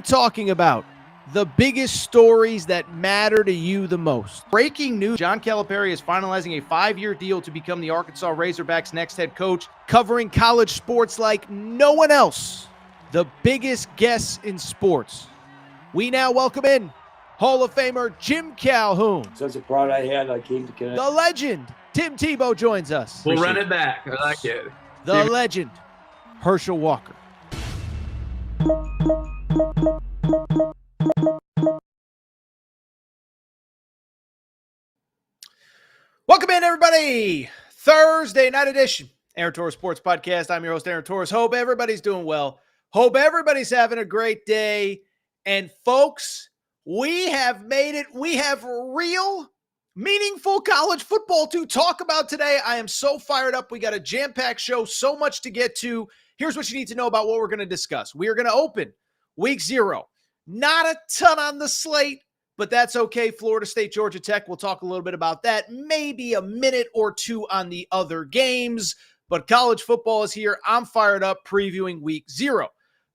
talking about the biggest stories that matter to you the most. Breaking news, John Calipari is finalizing a 5-year deal to become the Arkansas Razorbacks' next head coach, covering college sports like no one else. The biggest guests in sports. We now welcome in Hall of Famer Jim Calhoun. Such a pride I had, I came to connect. The legend, Tim Tebow, joins us. We'll run it back. I like it. The legend, Herschel Walker. Welcome in, everybody. Thursday night edition, Aaron Torres Sports Podcast. I'm your host, Aaron Torres. Hope everybody's doing well. Hope everybody's having a great day. And folks, we have made it. We have real, meaningful college football to talk about today. I am so fired up. We got a jam-packed show, so much to get to. Here's what you need to know about what we're going to discuss. We are going to open week 0. Not a ton on the slate, but that's okay. Florida State, Georgia Tech. We'll talk a little bit about that. Maybe a minute or two on the other games, but college football is here. I'm fired up previewing week 0.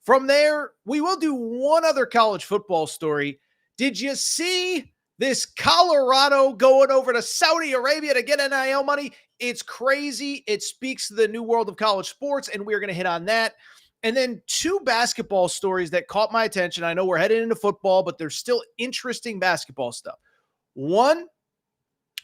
From there, we will do one other college football story. Did you see this Colorado going over to Saudi Arabia to get NIL money? It's crazy. It speaks to the new world of college sports, and we're going to hit on that. And then 2 basketball stories that caught my attention. I know we're headed into football, but there's still interesting basketball stuff. One,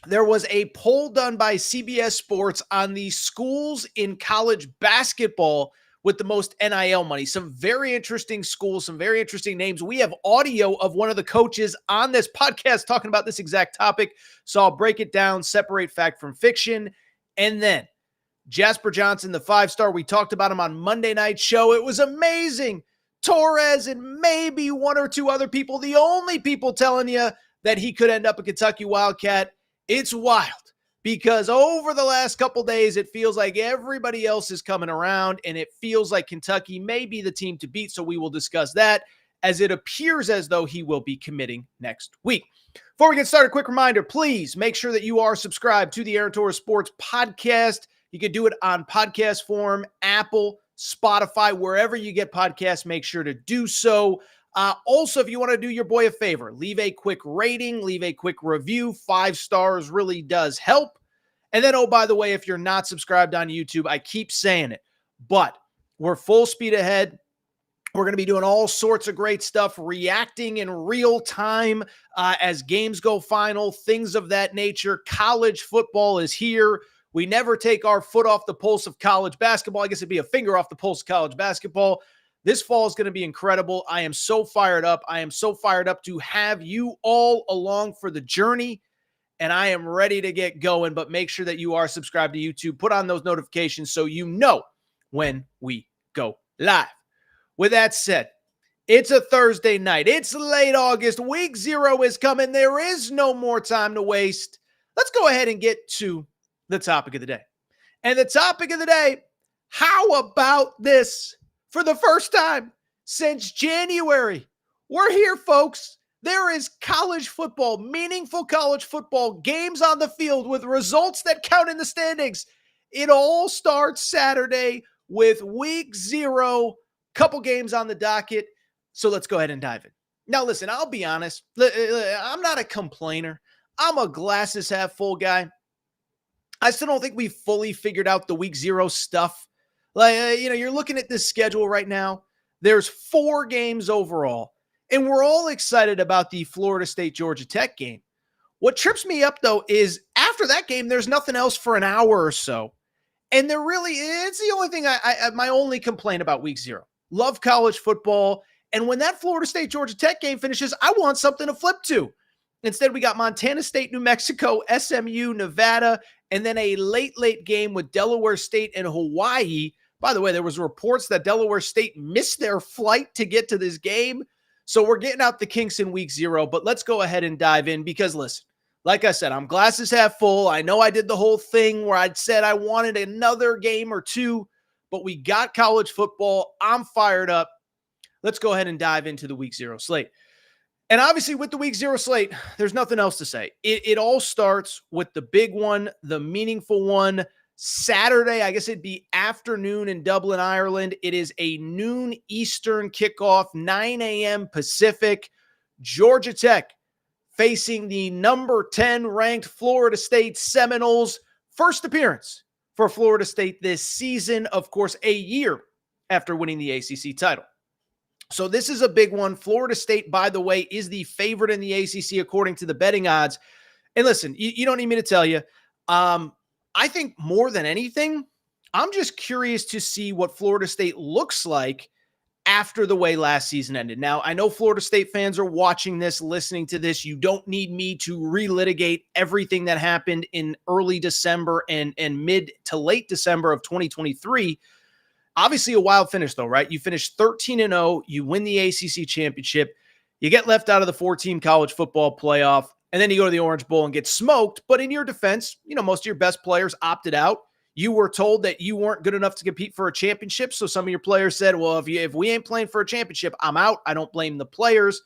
there was a poll done by CBS Sports on the schools in college basketball with the most NIL money. Some very interesting schools, some very interesting names. We have audio of one of the coaches on this podcast talking about this exact topic. So I'll break it down, separate fact from fiction. And then Jasper Johnson, the 5-star, we talked about him on Monday Night Show. It was amazing. Torres and maybe 1 or 2 other people, the only people telling you that he could end up a Kentucky Wildcat. It's wild because over the last couple days, it feels like everybody else is coming around, and it feels like Kentucky may be the team to beat, so we will discuss that, as it appears as though he will be committing next week. Before we get started, quick reminder, please make sure that you are subscribed to the Aaron Torres Sports Podcast. You can do it on podcast form, Apple, Spotify, wherever you get podcasts, make sure to do so. Also, if you want to do your boy a favor, leave a quick rating, leave a quick review. 5 stars really does help. And then, oh, by the way, if you're not subscribed on YouTube, I keep saying it, but we're full speed ahead. We're going to be doing all sorts of great stuff, reacting in real time as games go final, things of that nature. College football is here. We never take our foot off the pulse of college basketball. I guess it'd be a finger off the pulse of college basketball. This fall is going to be incredible. I am so fired up. I am so fired up to have you all along for the journey, and I am ready to get going, but make sure that you are subscribed to YouTube. Put on those notifications so you know when we go live. With that said, it's a Thursday night. It's late August. Week 0 is coming. There is no more time to waste. Let's go ahead and get to the topic of the day. And the topic of the day, how about this? For the first time since January, we're here, folks. There is college football, meaningful college football, games on the field with results that count in the standings. It all starts Saturday with week 0, couple games on the docket. So let's go ahead and dive in. Now, listen, I'll be honest. I'm not a complainer. I'm a glasses half full guy. I still don't think we've fully figured out the week 0 stuff. You're looking at this schedule right now. There's 4 games overall, and we're all excited about the Florida State, Georgia Tech game. What trips me up, though, is after that game, there's nothing else for an hour or so. And it's the only thing my only complaint about week 0. Love college football. And when that Florida State, Georgia Tech game finishes, I want something to flip to. Instead, we got Montana State, New Mexico, SMU, Nevada, and then a late game with Delaware State and Hawaii. By the way, there was reports that Delaware State missed their flight to get to this game. So we're getting out the kinks in week 0, but let's go ahead and dive in because, listen, like I said, I'm glasses half full. I know I did the whole thing where I'd said I wanted another game or 2, but we got college football. I'm fired up. Let's go ahead and dive into the week 0 slate. And obviously with the week 0 slate, there's nothing else to say. It all starts with the big one, the meaningful one, Saturday, I guess it'd be afternoon in Dublin, Ireland. It is a noon Eastern kickoff, 9 a.m. Pacific. Georgia Tech facing the number 10 ranked Florida State Seminoles. First appearance for Florida State this season, of course, a year after winning the ACC title. So this is a big one. Florida State, by the way, is the favorite in the ACC according to the betting odds. And listen, you don't need me to tell you. I think more than anything, I'm just curious to see what Florida State looks like after the way last season ended. Now, I know Florida State fans are watching this, listening to this. You don't need me to relitigate everything that happened in early December and mid to late December of 2023. Obviously a wild finish though, right? You finish 13-0, you win the ACC championship, you get left out of the 4-team college football playoff, and then you go to the Orange Bowl and get smoked. But in your defense, most of your best players opted out. You were told that you weren't good enough to compete for a championship. So some of your players said, well, if we ain't playing for a championship, I'm out. I don't blame the players.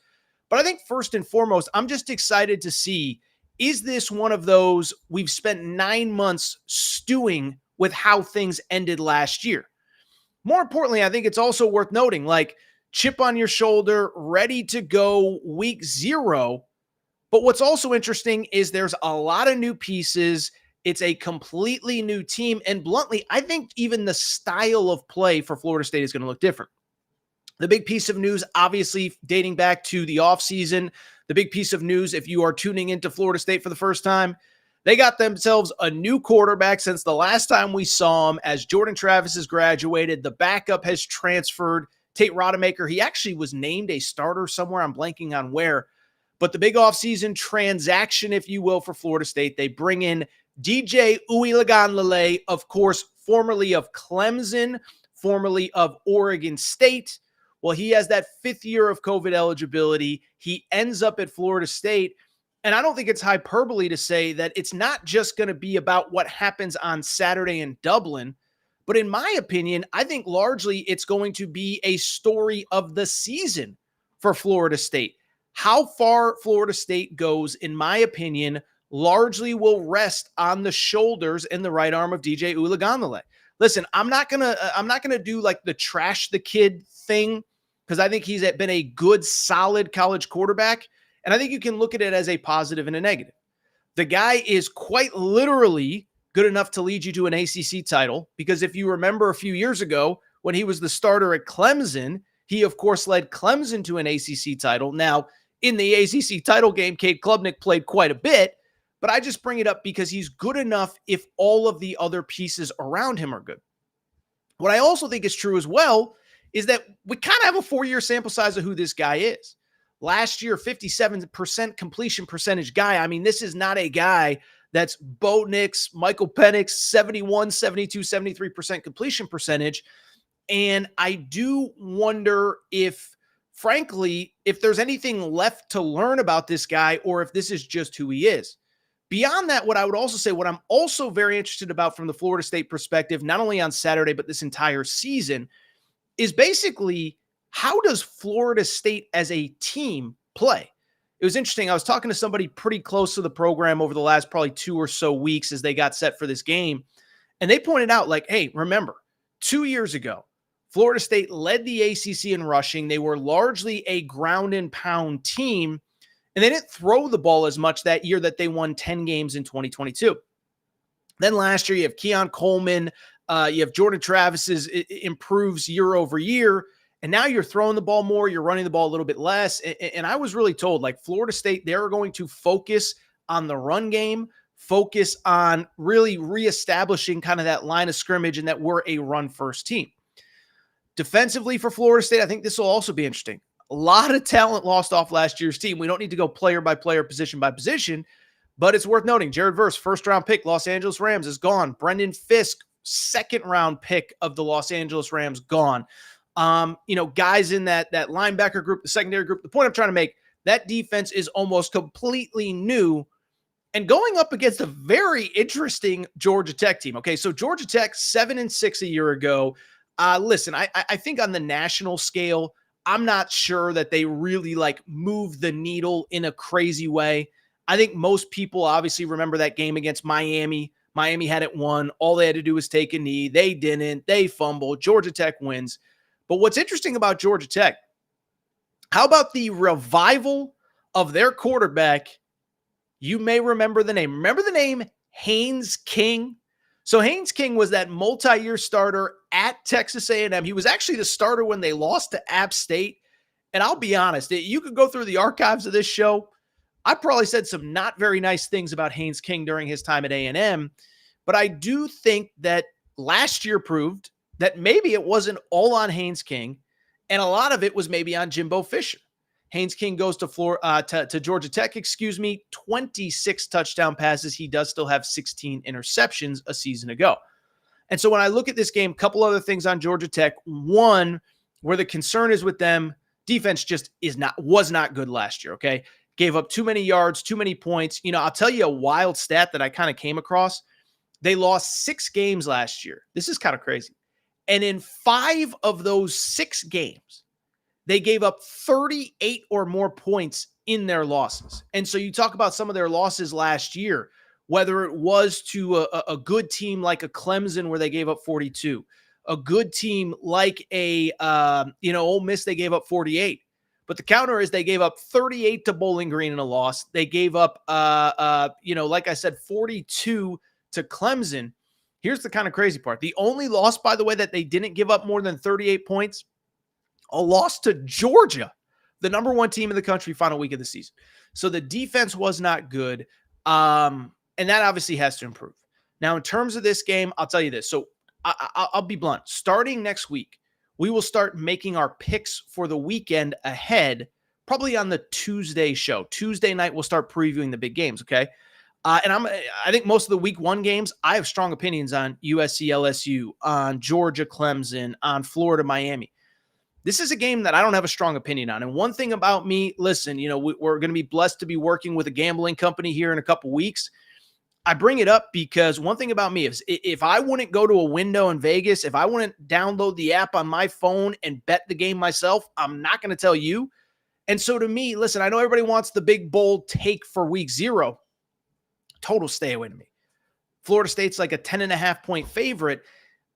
But I think first and foremost, I'm just excited to see, is this one of those we've spent 9 months stewing with how things ended last year? More importantly, I think it's also worth noting, like, chip on your shoulder, ready to go week 0. But what's also interesting is there's a lot of new pieces. It's a completely new team. And bluntly, I think even the style of play for Florida State is going to look different. The big piece of news, obviously dating back to the offseason, the big piece of news, if you are tuning into Florida State for the first time, they got themselves a new quarterback since the last time we saw him, as Jordan Travis has graduated. The backup has transferred. Tate Rodemaker, he actually was named a starter somewhere. I'm blanking on where. But the big offseason transaction, if you will, for Florida State, they bring in DJ Uiagalelei, of course, formerly of Clemson, formerly of Oregon State. Well, he has that 5th year of COVID eligibility. He ends up at Florida State. And I don't think it's hyperbole to say that it's not just going to be about what happens on Saturday in Dublin. But in my opinion, I think largely it's going to be a story of the season for Florida State. How far Florida State goes, in my opinion, largely will rest on the shoulders and the right arm of DJ Uiagalelei. Listen, I'm not gonna do like the trash the kid thing, because I think he's been a good, solid college quarterback, and I think you can look at it as a positive and a negative. The guy is quite literally good enough to lead you to an ACC title, because if you remember a few years ago when he was the starter at Clemson, he of course led Clemson to an ACC title. Now, in the ACC title game, Cade Klubnik played quite a bit, but I just bring it up because he's good enough if all of the other pieces around him are good. What I also think is true as well is that we kind of have a 4-year sample size of who this guy is. Last year, 57% completion percentage guy. I mean, this is not a guy that's Bo Nix, Michael Penix, 71, 72, 73% completion percentage. And I do wonder if, frankly, if there's anything left to learn about this guy, or if this is just who he is. Beyond that, what I would also say, what I'm also very interested about from the Florida State perspective, not only on Saturday, but this entire season, is basically, how does Florida State as a team play? It was interesting. I was talking to somebody pretty close to the program over the last probably 2 or so weeks as they got set for this game. And they pointed out, like, hey, remember, 2 years ago, Florida State led the ACC in rushing. They were largely a ground and pound team, and they didn't throw the ball as much that year that they won 10 games in 2022. Then last year, you have Keon Coleman, you have Jordan Travis improves year over year, and now you're throwing the ball more, you're running the ball a little bit less. And I was really told, like, Florida State, they're going to focus on the run game, focus on really reestablishing kind of that line of scrimmage, and that we're a run-first team. Defensively for Florida State, I think this will also be interesting. A lot of talent lost off last year's team. We don't need to go player by player, position by position, but it's worth noting Jared Verse, first-round pick, Los Angeles Rams, is gone. Brendan Fisk, second-round pick of the Los Angeles Rams, gone. Guys in that linebacker group, the secondary group. The point I'm trying to make, that defense is almost completely new and going up against a very interesting Georgia Tech team. Okay, so Georgia Tech, 7-6 a year ago. Listen, I think on the national scale, I'm not sure that they really move the needle in a crazy way. I think most people obviously remember that game against Miami. Miami hadn't won. All they had to do was take a knee. They didn't. They fumbled. Georgia Tech wins. But what's interesting about Georgia Tech, how about the revival of their quarterback? You may remember the name. Remember the name Haynes King? So Haynes King was that multi-year starter at Texas A&M. He was actually the starter when they lost to App State. And I'll be honest, you could go through the archives of this show. I probably said some not very nice things about Haynes King during his time at A&M, but I do think that last year proved that maybe it wasn't all on Haynes King, and a lot of it was maybe on Jimbo Fisher. Haynes King goes to Georgia Tech, 26 touchdown passes. He does still have 16 interceptions a season ago. And so when I look at this game, a couple other things on Georgia Tech. One, where the concern is with them, defense just was not good last year, okay? Gave up too many yards, too many points. I'll tell you a wild stat that I kind of came across. They lost 6 games last year. This is kind of crazy. And in 5 of those 6 games, they gave up 38 or more points in their losses. And so you talk about some of their losses last year, whether it was to a good team like a Clemson where they gave up 42, a good team like Ole Miss, they gave up 48. But the counter is they gave up 38 to Bowling Green in a loss. They gave up, like I said, 42 to Clemson. Here's the kind of crazy part. The only loss, by the way, that they didn't give up more than 38 points, a loss to Georgia, the number 1 team in the country, final week of the season. So the defense was not good. And that obviously has to improve. Now, in terms of this game, I'll tell you this. So I'll be blunt. Starting next week, we will start making our picks for the weekend ahead, probably on the Tuesday show. Tuesday night, we'll start previewing the big games, okay? And I think most of the week 1 games, I have strong opinions on USC, LSU, on Georgia, Clemson, on Florida, Miami. This is a game that I don't have a strong opinion on. And one thing about me, listen, we're going to be blessed to be working with a gambling company here in a couple weeks. I bring it up because one thing about me is if I wouldn't go to a window in Vegas, if I wouldn't download the app on my phone and bet the game myself, I'm not going to tell you. And so to me, listen, I know everybody wants the big, bold take for week 0. Total stay away to me. Florida State's like a 10.5-point favorite.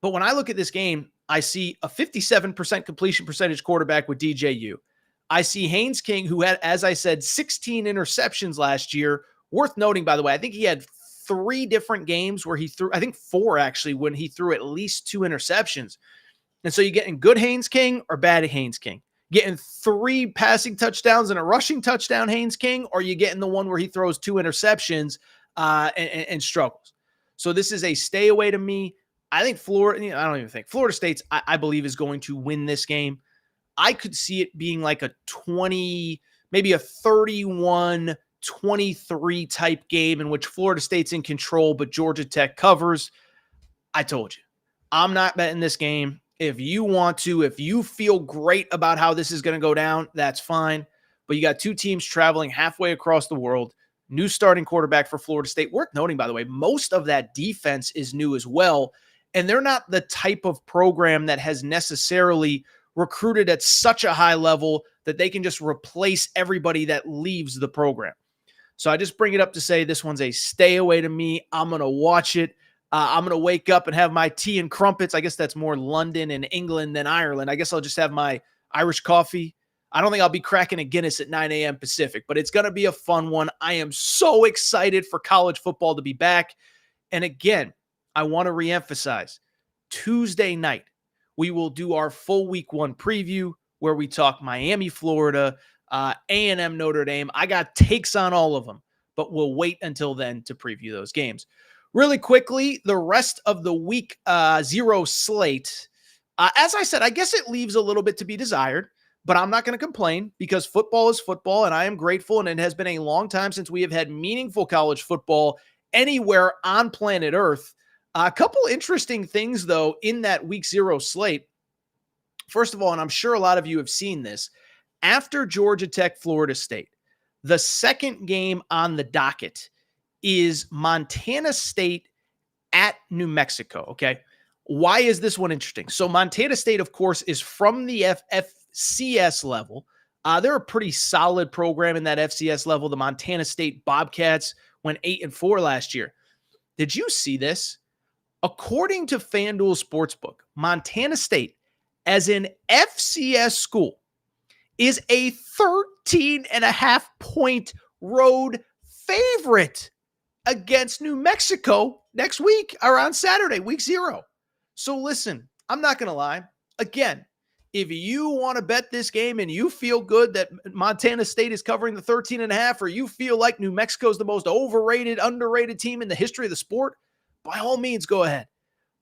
But when I look at this game, I see a 57% completion percentage quarterback with DJU. I see Haynes King, who had, as I said, 16 interceptions last year. Worth noting, by the way, I think he had 3 different games where he threw, I think 4 actually, when he threw at least 2 interceptions. And so you're getting good Haynes King or bad Haynes King. Getting 3 passing touchdowns and a rushing touchdown Haynes King, or you getting the one where he throws 2 interceptions and struggles. So this is a stay away to me. I think Florida State's, I believe, is going to win this game. I could see it being like a 20, maybe a 31-23 type game in which Florida State's in control, but Georgia Tech covers. I told you, I'm not betting this game. If you want to, if you feel great about how this is going to go down, that's fine. But you got 2 teams traveling halfway across the world. New starting quarterback for Florida State. Worth noting, by the way, most of that defense is new as well. And they're not the type of program that has necessarily recruited at such a high level that they can just replace everybody that leaves the program. So I just bring it up to say this one's a stay away to me. I'm going to watch it. I'm going to wake up and have my tea and crumpets. I guess that's more London and England than Ireland. I guess I'll just have my Irish coffee. I don't think I'll be cracking a Guinness at 9 a.m. Pacific, but it's going to be a fun one. I am so excited for college football to be back. And again, I want to reemphasize, Tuesday night, we will do our full week 1 preview where we talk Miami, Florida, A&M, Notre Dame. I got takes on all of them, but we'll wait until then to preview those games. Really quickly, the rest of the week 0 slate, as I said, I guess it leaves a little bit to be desired, but I'm not going to complain because football is football, and I am grateful, and it has been a long time since we have had meaningful college football anywhere on planet Earth. A couple interesting things, though, in that week 0 slate. First of all, and I'm sure a lot of you have seen this, after Georgia Tech, Florida State, the second game on the docket is Montana State at New Mexico, okay? Why is this one interesting? So Montana State, of course, is from the FCS level. They're a pretty solid program in that FCS level. The Montana State Bobcats went 8-4 last year. Did you see this? According to FanDuel Sportsbook, Montana State, as an FCS school, is a 13.5-point road favorite against New Mexico next week or on Saturday, week 0. So listen, I'm not going to lie. Again, if you want to bet this game and you feel good that Montana State is covering the 13.5, or you feel like New Mexico is the most overrated, underrated team in the history of the sport, by all means, go ahead.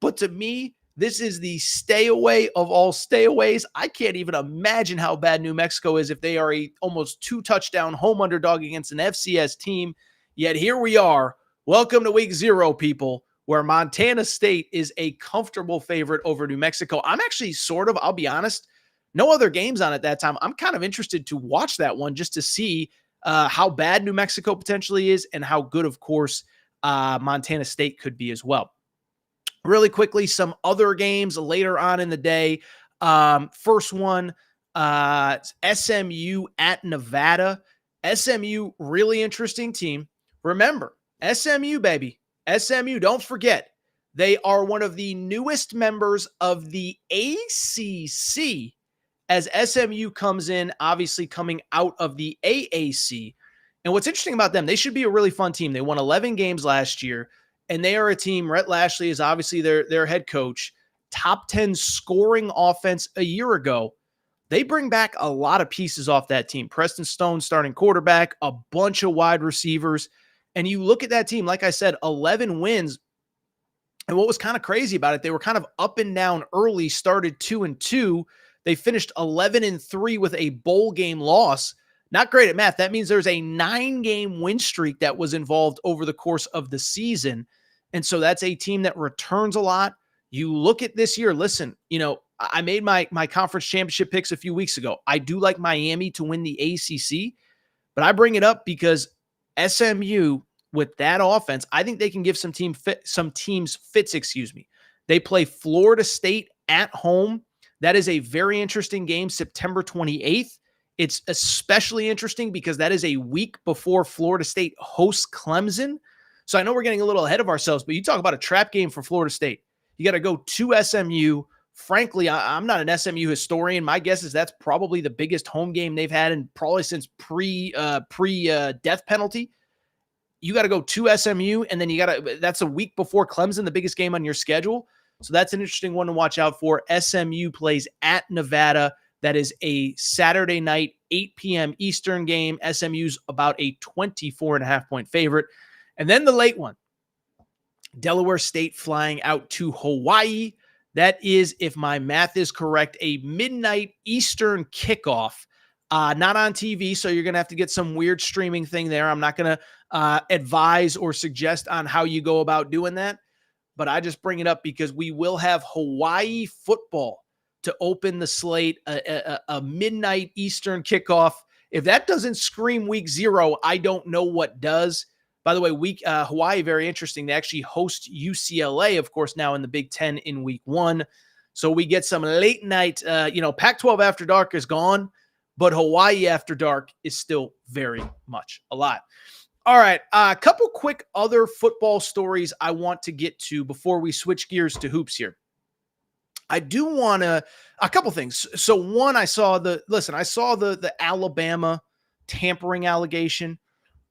But to me, this is the stay away of all stayaways. I can't even imagine how bad New Mexico is if they are a almost 2-touchdown home underdog against an FCS team. Yet here we are. Welcome to week 0, people, where Montana State is a comfortable favorite over New Mexico. I'm actually I'll be honest, no other games on at that time. I'm kind of interested to watch that one just to see how bad New Mexico potentially is and how good, of course, Montana State could be as well. Really quickly, some other games later on in the day. First one, SMU at Nevada. SMU, really interesting team. Remember, SMU, baby. SMU, don't forget, they are one of the newest members of the ACC as SMU comes in, obviously coming out of the AAC. And what's interesting about them, they should be a really fun team. They won 11 games last year. And they are a team, Rhett Lashley is obviously their head coach, top 10 scoring offense a year ago. They bring back a lot of pieces off that team. Preston Stone starting quarterback, a bunch of wide receivers. And you look at that team, like I said, 11 wins. And what was kind of crazy about it, they were kind of up and down early, started 2-2. They finished 11-3 with a bowl game loss. Not great at math. That means there's a 9-game win streak that was involved over the course of the season. And so that's a team that returns a lot. You look at this year, listen, I made my conference championship picks a few weeks ago. I do like Miami to win the ACC, but I bring it up because SMU with that offense, I think they can give some teams fits. They play Florida State at home. That is a very interesting game, September 28th. It's especially interesting because that is a week before Florida State hosts Clemson. So I know we're getting a little ahead of ourselves, but you talk about a trap game for Florida State. You got to go to SMU. Frankly, I'm not an SMU historian. My guess is that's probably the biggest home game they've had in probably since pre-death penalty. You got to go to SMU, and then that's a week before Clemson, the biggest game on your schedule. So that's an interesting one to watch out for. SMU plays at Nevada. That is a Saturday night, 8 p.m. Eastern game. SMU's about a 24.5-point favorite. And then the late one, Delaware State flying out to Hawaii. That is, if my math is correct, a midnight Eastern kickoff. Not on TV, so you're going to have to get some weird streaming thing there. I'm not going to advise or suggest on how you go about doing that. But I just bring it up because we will have Hawaii football to open the slate, a midnight Eastern kickoff. If that doesn't scream week 0, I don't know what does. By the way, Hawaii, very interesting. They actually host UCLA, of course, now in the Big Ten in week 1. So we get some late night, Pac-12 after dark is gone, but Hawaii after dark is still very much alive. All right, a couple quick other football stories I want to get to before we switch gears to hoops here. I do want to, a couple things. So one, I saw the Alabama tampering allegation.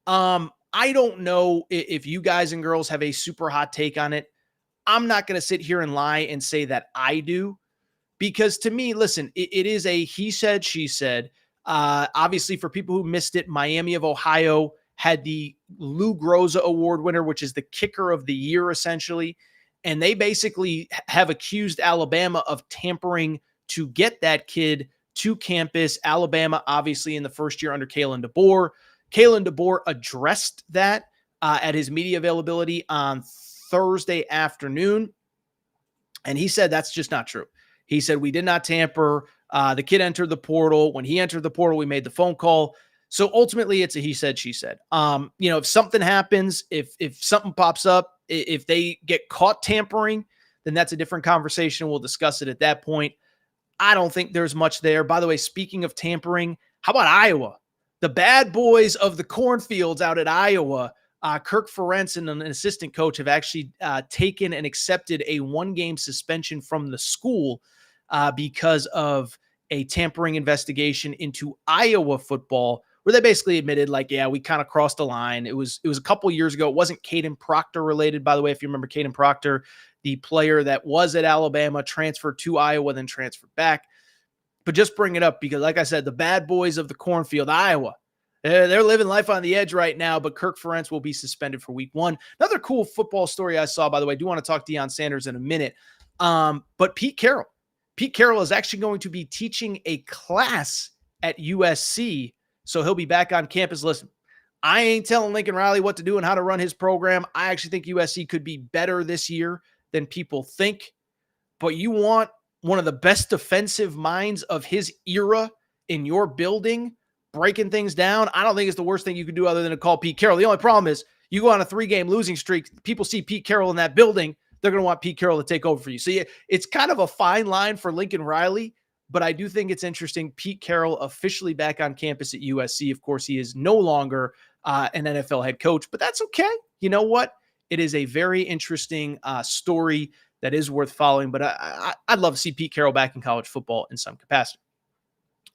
I don't know if you guys and girls have a super hot take on it. I'm not going to sit here and lie and say that I do, because to me, listen, it is a he said, she said. Obviously, for people who missed it, Miami of Ohio had the Lou Groza Award winner, which is the kicker of the year, essentially. And they basically have accused Alabama of tampering to get that kid to campus. Alabama, obviously, in the first year under Kalen DeBoer. Kalen DeBoer addressed that at his media availability on Thursday afternoon. And he said that's just not true. He said, we did not tamper. The kid entered the portal. When he entered the portal, we made the phone call. So ultimately, it's a he said, she said. If something happens, if something pops up, if they get caught tampering, then that's a different conversation. We'll discuss it at that point. I don't think there's much there. By the way, speaking of tampering, how about Iowa? The bad boys of the cornfields out at Iowa Kirk Ferentz and an assistant coach have actually taken and accepted a 1-game suspension from the school because of a tampering investigation into Iowa football, where they basically admitted, like, yeah, we kind of crossed the line. It was a couple years ago. It wasn't Caden Proctor related, by the way. If you remember Caden Proctor, the player that was at Alabama, transferred to Iowa, then transferred back. But just bring it up because, like I said, the bad boys of the cornfield, Iowa, they're living life on the edge right now, but Kirk Ferentz will be suspended for week 1. Another cool football story I saw, by the way, I do want to talk Deion Sanders in a minute, but Pete Carroll is actually going to be teaching a class at USC, so he'll be back on campus. Listen, I ain't telling Lincoln Riley what to do and how to run his program. I actually think USC could be better this year than people think, but you want one of the best defensive minds of his era in your building, breaking things down. I don't think it's the worst thing you could do other than to call Pete Carroll. The only problem is you go on a 3-game losing streak, people see Pete Carroll in that building, they're going to want Pete Carroll to take over for you. So it's kind of a fine line for Lincoln Riley, but I do think it's interesting. Pete Carroll officially back on campus at USC. Of course, he is no longer an NFL head coach, but that's okay. You know what? It is a very interesting story that is worth following, but I'd love to see Pete Carroll back in college football in some capacity.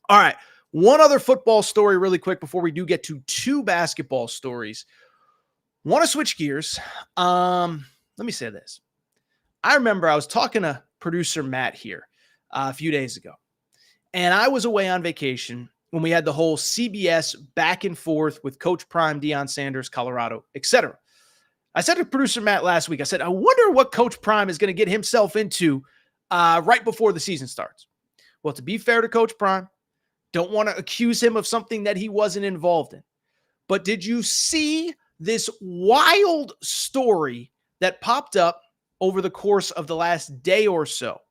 All right. One other football story really quick before we do get to 2 basketball stories. Want to switch gears. Let me say this. I remember I was talking to producer Matt here a few days ago, and I was away on vacation when we had the whole CBS back and forth with Coach Prime, Deion Sanders, Colorado, etc. I said to producer Matt last week, I said, I wonder what Coach Prime is going to get himself into right before the season starts. Well, to be fair to Coach Prime, don't want to accuse him of something that he wasn't involved in. But did you see this wild story that popped up over the course of the last day or so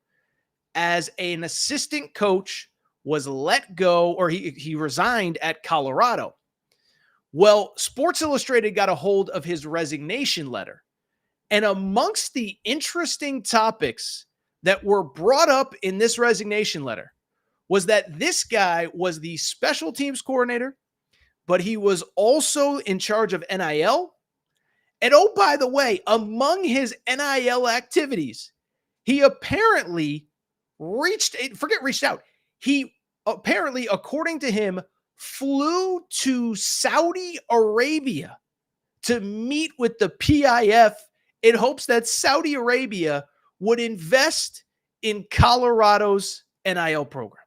as an assistant coach was let go, or he resigned at Colorado? Well, Sports Illustrated got a hold of his resignation letter. And amongst the interesting topics that were brought up in this resignation letter was that this guy was the special teams coordinator, but he was also in charge of NIL. And oh, by the way, among his NIL activities, he apparently reached out. He apparently, according to him, flew to Saudi Arabia to meet with the PIF in hopes that Saudi Arabia would invest in Colorado's NIL program.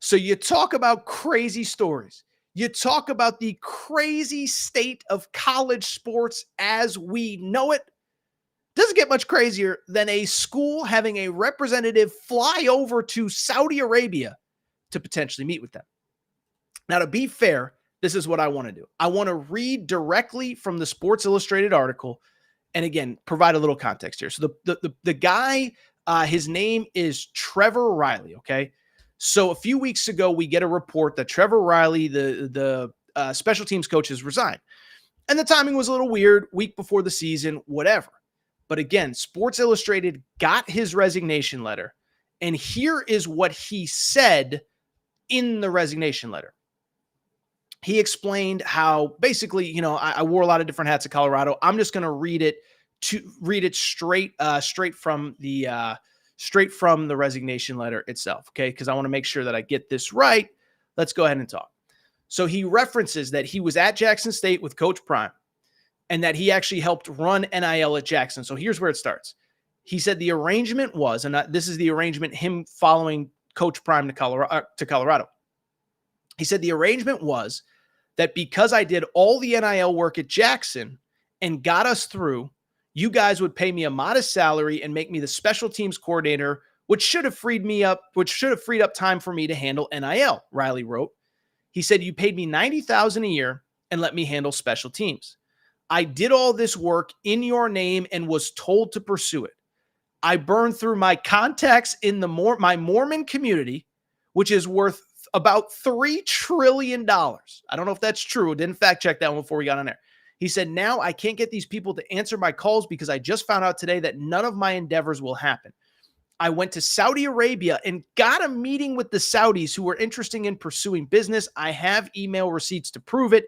So you talk about crazy stories. You talk about the crazy state of college sports as we know it. Doesn't get much crazier than a school having a representative fly over to Saudi Arabia to potentially meet with them. Now, to be fair, this is what I want to do. I want to read directly from the Sports Illustrated article and, again, provide a little context here. So the guy, his name is Trevor Riley, okay? So a few weeks ago, we get a report that Trevor Riley, the special teams coach, has resigned. And the timing was a little weird, week before the season, whatever. But again, Sports Illustrated got his resignation letter, and here is what he said in the resignation letter. He explained how basically, I wore a lot of different hats at Colorado. I'm just going to read it straight from the resignation letter itself. Okay. Cause I want to make sure that I get this right. Let's go ahead and talk. So he references that he was at Jackson State with Coach Prime and that he actually helped run NIL at Jackson. So here's where it starts. He said the arrangement was, and this is the arrangement, him following Coach Prime to Colorado. He said the arrangement was that because I did all the NIL work at Jackson and got us through, you guys would pay me a modest salary and make me the special teams coordinator, which should have freed up time for me to handle NIL, Riley wrote. He said, you paid me $90,000 a year and let me handle special teams. I did all this work in your name and was told to pursue it. I burned through my contacts in my Mormon community, which is worth about $3 trillion. I don't know if that's true. Didn't fact check that one before we got on there. He said, now I can't get these people to answer my calls because I just found out today that none of my endeavors will happen. I went to Saudi Arabia and got a meeting with the Saudis who were interested in pursuing business. I have email receipts to prove it.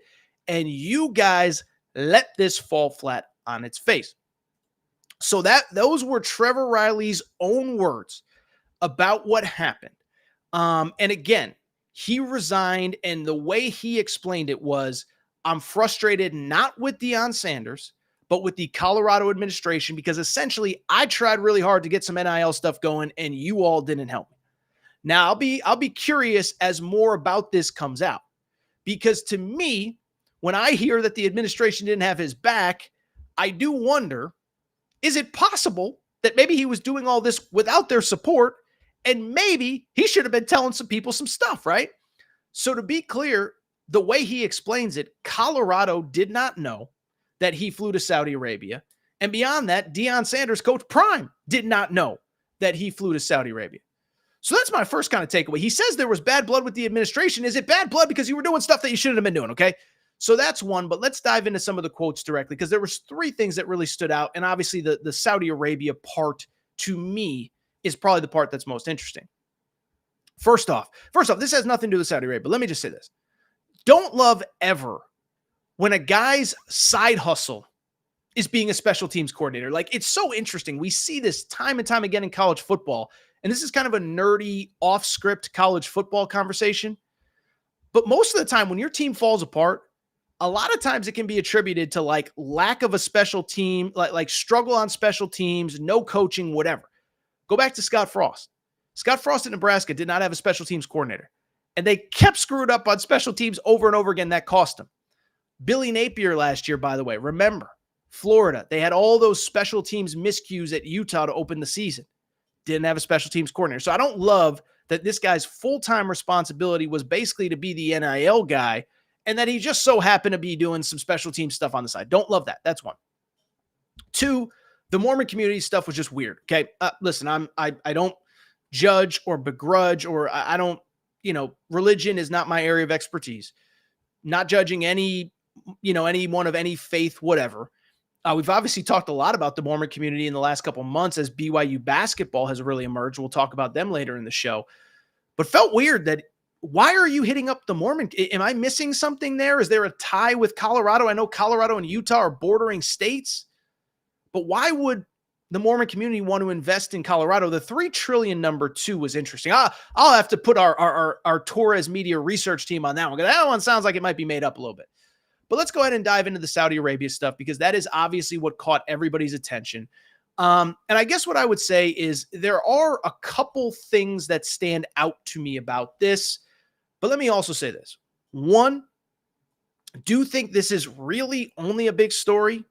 And you guys let this fall flat on its face. So those were Trevor Riley's own words about what happened. And again, he resigned, and the way he explained it was, I'm frustrated not with Deion Sanders, but with the Colorado administration, because essentially I tried really hard to get some NIL stuff going and you all didn't help me. Now I'll be curious as more about this comes out, because to me, when I hear that the administration didn't have his back, I do wonder, is it possible that maybe he was doing all this without their support, and maybe he should have been telling some people some stuff, right? So to be clear, the way he explains it, Colorado did not know that he flew to Saudi Arabia. And beyond that, Deion Sanders, Coach Prime, did not know that he flew to Saudi Arabia. So that's my first kind of takeaway. He says there was bad blood with the administration. Is it bad blood because you were doing stuff that you shouldn't have been doing, okay? So that's one, but let's dive into some of the quotes directly, because there was three things that really stood out. And obviously the Saudi Arabia part, to me, is probably the part that's most interesting. First off, this has nothing to do with Saudi Arabia, but let me just say this. Don't love ever when a guy's side hustle is being a special teams coordinator. Like, it's so interesting. We see this time and time again in college football, and this is kind of a nerdy, off-script college football conversation. But most of the time when your team falls apart, a lot of times it can be attributed to like lack of a special team, like struggle on special teams, no coaching, whatever. Go back to Scott Frost. Scott Frost at Nebraska did not have a special teams coordinator, and they kept screwed up on special teams over and over again. That cost them. Billy Napier last year, by the way, remember, Florida, they had all those special teams miscues at Utah to open the season. Didn't have a special teams coordinator. So I don't love that this guy's full-time responsibility was basically to be the NIL guy, and that he just so happened to be doing some special team stuff on the side. Don't love that. That's one. Two, the Mormon community stuff was just weird. Okay. Listen, I don't judge or begrudge, or I don't, religion is not my area of expertise. Not judging anyone of any faith, whatever. We've obviously talked a lot about the Mormon community in the last couple of months as BYU basketball has really emerged. We'll talk about them later in the show, but felt weird that, why are you hitting up the Mormon? Am I missing something there? Is there a tie with Colorado? I know Colorado and Utah are bordering states, but why would the Mormon community want to invest in Colorado? The $3 trillion number two was interesting. I'll have to put our Torres media research team on that one, because that one sounds like it might be made up a little bit. But let's go ahead and dive into the Saudi Arabia stuff, because that is obviously what caught everybody's attention. And I guess what I would say is there are a couple things that stand out to me about this. But let me also say this. One, do think this is really only a big story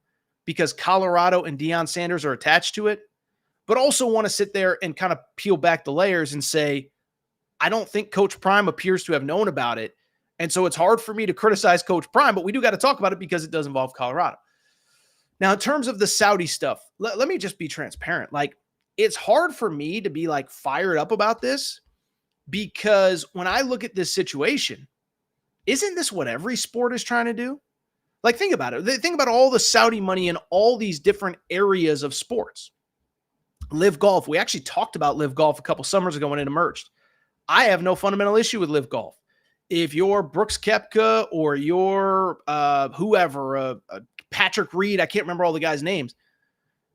because Colorado and Deion Sanders are attached to it, but also want to sit there and kind of peel back the layers and say, I don't think Coach Prime appears to have known about it. And so it's hard for me to criticize Coach Prime, but we do got to talk about it because it does involve Colorado. Now, in terms of the Saudi stuff, let me just be transparent. Like, it's hard for me to be like fired up about this, because when I look at this situation, isn't this what every sport is trying to do? Like, think about it. Think about all the Saudi money in all these different areas of sports. Live Golf. We actually talked about Live Golf a couple summers ago when it emerged. I have no fundamental issue with Live Golf. If you're Brooks Koepka or you're whoever, Patrick Reed, I can't remember all the guys' names,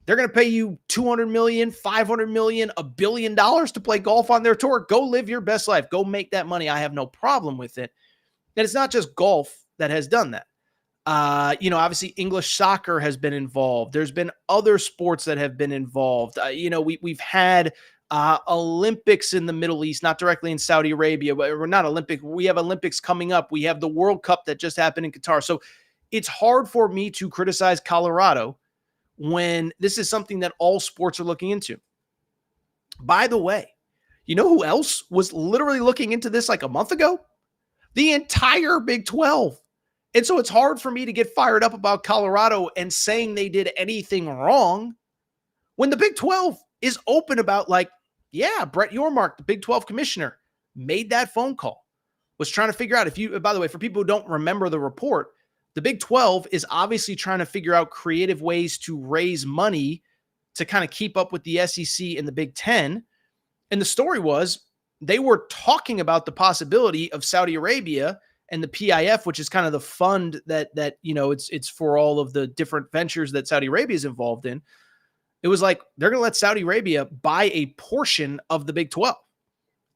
they're going to pay you $200 million, $500 million, $1 billion to play golf on their tour. Go live your best life. Go make that money. I have no problem with it. And it's not just golf that has done that. Obviously English soccer has been involved. There's been other sports that have been involved. We've had Olympics in the Middle East, not directly in Saudi Arabia, but we're not Olympic. We have Olympics coming up. We have the World Cup that just happened in Qatar. So it's hard for me to criticize Colorado when this is something that all sports are looking into. By the way, you know who else was literally looking into this like a month ago? The entire Big 12. And so it's hard for me to get fired up about Colorado and saying they did anything wrong when the Big 12 is open about, like, yeah, Brett Yormark, the Big 12 commissioner, made that phone call, was trying to figure out by the way, for people who don't remember the report, the Big 12 is obviously trying to figure out creative ways to raise money to kind of keep up with the SEC and the Big 10. And the story was they were talking about the possibility of Saudi Arabia and the PIF, which is kind of the fund that it's for all of the different ventures that Saudi Arabia is involved in. It was like they're going to let Saudi Arabia buy a portion of the Big 12.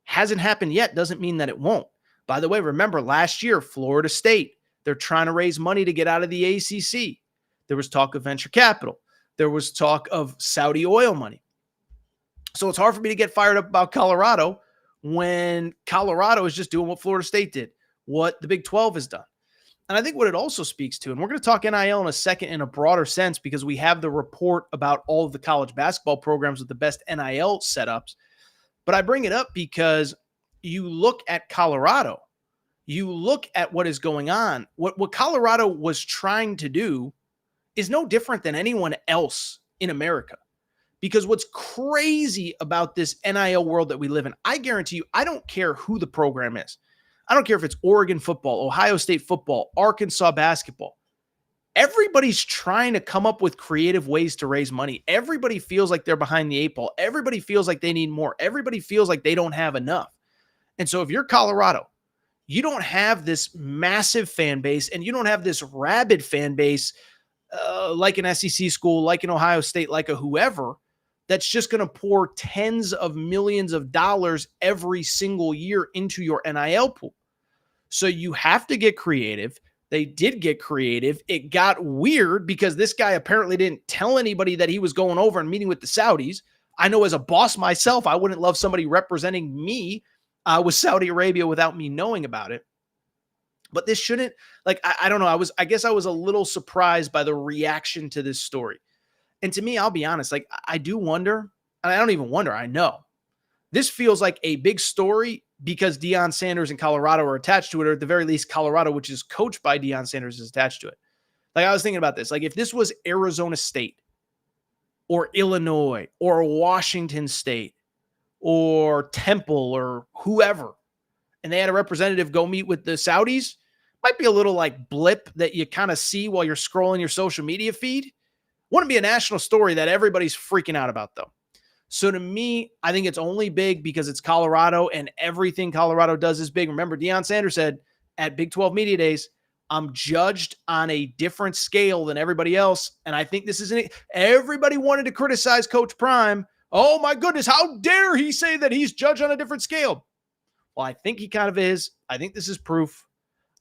Hasn't happened yet, doesn't mean that it won't. By the way, remember last year, Florida State, they're trying to raise money to get out of the ACC. There was talk of venture capital. There was talk of Saudi oil money. So it's hard for me to get fired up about Colorado when Colorado is just doing what Florida State did, what the Big 12 has done. And I think what it also speaks to, and we're going to talk NIL in a second in a broader sense because we have the report about all of the college basketball programs with the best NIL setups. But I bring it up because you look at Colorado, you look at what is going on. What Colorado was trying to do is no different than anyone else in America. Because what's crazy about this NIL world that we live in, I guarantee you, I don't care who the program is. I don't care if it's Oregon football, Ohio State football, Arkansas basketball. Everybody's trying to come up with creative ways to raise money. Everybody feels like they're behind the eight ball. Everybody feels like they need more. Everybody feels like they don't have enough. And so if you're Colorado, you don't have this massive fan base and you don't have this rabid fan base like an SEC school, like an Ohio State, like a whoever, that's just going to pour tens of millions of dollars every single year into your NIL pool. So you have to get creative. They did get creative. It got weird because this guy apparently didn't tell anybody that he was going over and meeting with the Saudis. I know as a boss myself, I wouldn't love somebody representing me with Saudi Arabia without me knowing about it. But this shouldn't, I don't know. I guess I was a little surprised by the reaction to this story. And to me, I'll be honest, I do wonder, and I don't even wonder, I know. This feels like a big story because Deion Sanders and Colorado are attached to it, or at the very least, Colorado, which is coached by Deion Sanders, is attached to it. I was thinking about this. If this was Arizona State or Illinois or Washington State or Temple or whoever, and they had a representative go meet with the Saudis, might be a little blip that you kind of see while you're scrolling your social media feed. Wouldn't be a national story that everybody's freaking out about, though. So to me, I think it's only big because it's Colorado and everything Colorado does is big. Remember, Deion Sanders said at Big 12 Media Days, I'm judged on a different scale than everybody else. And I think this isn't it. Everybody wanted to criticize Coach Prime. Oh my goodness, how dare he say that he's judged on a different scale? Well, I think he kind of is. I think this is proof.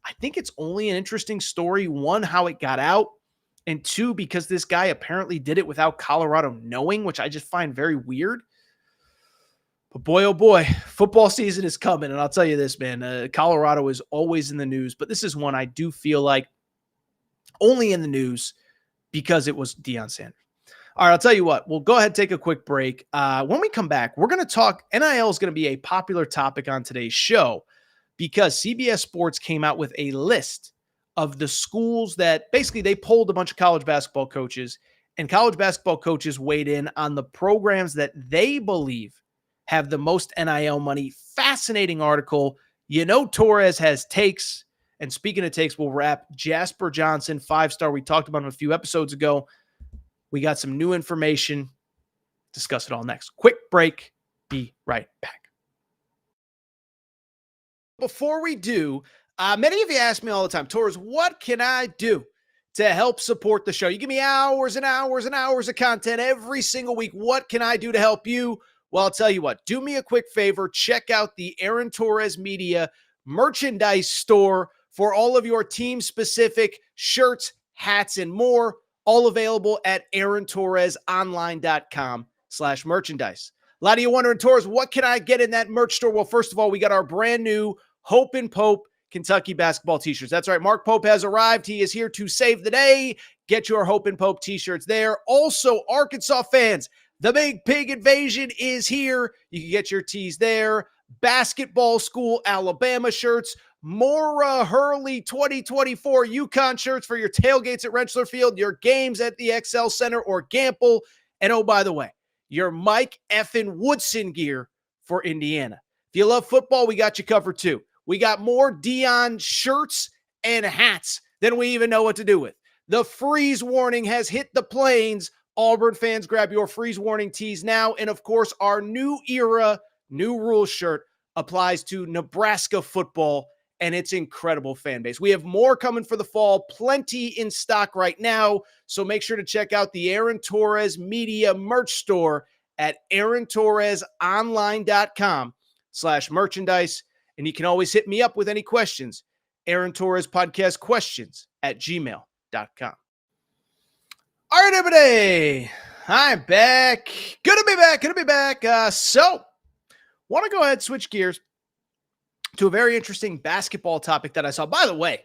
I think it's only an interesting story. One, how it got out. And two, because this guy apparently did it without Colorado knowing, which I just find very weird. But boy, oh boy, football season is coming. And I'll tell you this, man, Colorado is always in the news. But this is one I do feel like only in the news because it was Deion Sanders. All right, I'll tell you what. We'll go ahead and take a quick break. When we come back, we're going to talk. NIL is going to be a popular topic on today's show because CBS Sports came out with a list of the schools that basically they polled a bunch of college basketball coaches, and college basketball coaches weighed in on the programs that they believe have the most NIL money. Fascinating article. Torres has takes. And speaking of takes, we'll wrap Jasper Johnson, 5-star. We talked about him a few episodes ago. We got some new information. Discuss it all next. Quick break. Be right back. Before we do, many of you ask me all the time, Torres, what can I do to help support the show? You give me hours and hours and hours of content every single week. What can I do to help you? Well, I'll tell you what. Do me a quick favor. Check out the Aaron Torres Media merchandise store for all of your team-specific shirts, hats, and more. All available at aarontorresonline.com/merchandise. A lot of you wondering, Torres, what can I get in that merch store? Well, first of all, we got our brand new Hope and Pope Kentucky basketball t-shirts. That's right. Mark Pope has arrived. He is here to save the day. Get your Hope and Pope t-shirts there. Also, Arkansas fans, the Big Pig Invasion is here. You can get your tees there. Basketball School Alabama shirts. Mora Hurley 2024 UConn shirts for your tailgates at Rentschler Field, your games at the XL Center or Gamble. And oh, by the way, your Mike effing Woodson gear for Indiana. If you love football, we got you covered too. We got more Deion shirts and hats than we even know what to do with. The freeze warning has hit the plains. Auburn fans, grab your freeze warning tees now. And of course, our new era, new rule shirt applies to Nebraska football and its incredible fan base. We have more coming for the fall, plenty in stock right now. So make sure to check out the Aaron Torres Media merch store at aarontorresonline.com/merchandise. And you can always hit me up with any questions. Aaron Torres Podcast Questions at gmail.com. All right, everybody. I'm back. Good to be back. So, want to go ahead and switch gears to a very interesting basketball topic that I saw. By the way,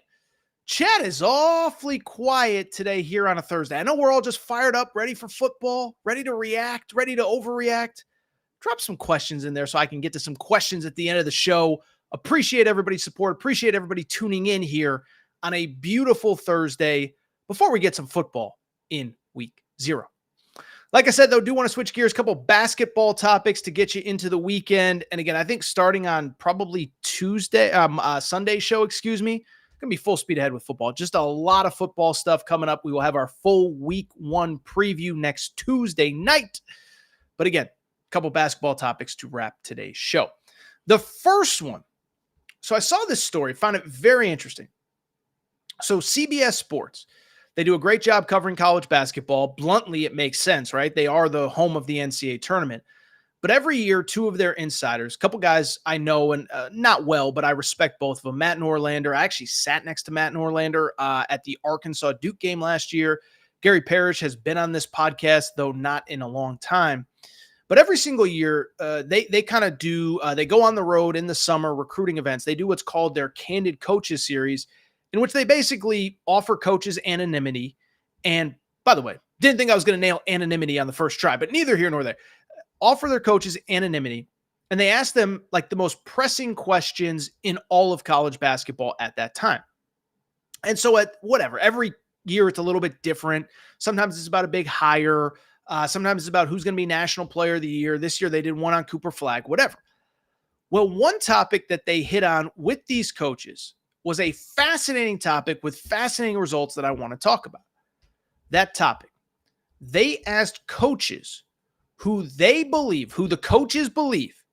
chat is awfully quiet today here on a Thursday. I know we're all just fired up, ready for football, ready to react, ready to overreact. Drop some questions in there so I can get to some questions at the end of the show. Appreciate everybody's support. Appreciate everybody tuning in here on a beautiful Thursday before we get some football in week 0. Like I said, though, do want to switch gears, a couple basketball topics to get you into the weekend. And again, I think starting on probably Sunday show, going to be full speed ahead with football. Just a lot of football stuff coming up. We will have our full week 1 preview next Tuesday night. But again, a couple basketball topics to wrap today's show. The first one. So I saw this story, found it very interesting. So CBS Sports, they do a great job covering college basketball. Bluntly, it makes sense, right? They are the home of the NCAA tournament. But every year, 2 of their insiders, a couple guys I know and not well, but I respect both of them. Matt Norlander. I actually sat next to Matt Norlander at the Arkansas Duke game last year. Gary Parrish has been on this podcast, though not in a long time. But every single year, they kind of do, they go on the road in the summer recruiting events. They do what's called their Candid Coaches series, in which they basically offer coaches anonymity. And by the way, didn't think I was going to nail anonymity on the first try, but neither here nor there. Offer their coaches anonymity, and they ask them like the most pressing questions in all of college basketball at that time. And so every year it's a little bit different. Sometimes it's about a big hire. Sometimes it's about who's going to be National Player of the Year. This year they did one on Cooper Flagg, whatever. Well, one topic that they hit on with these coaches was a fascinating topic with fascinating results that I want to talk about. That topic. They asked coaches who the coaches believe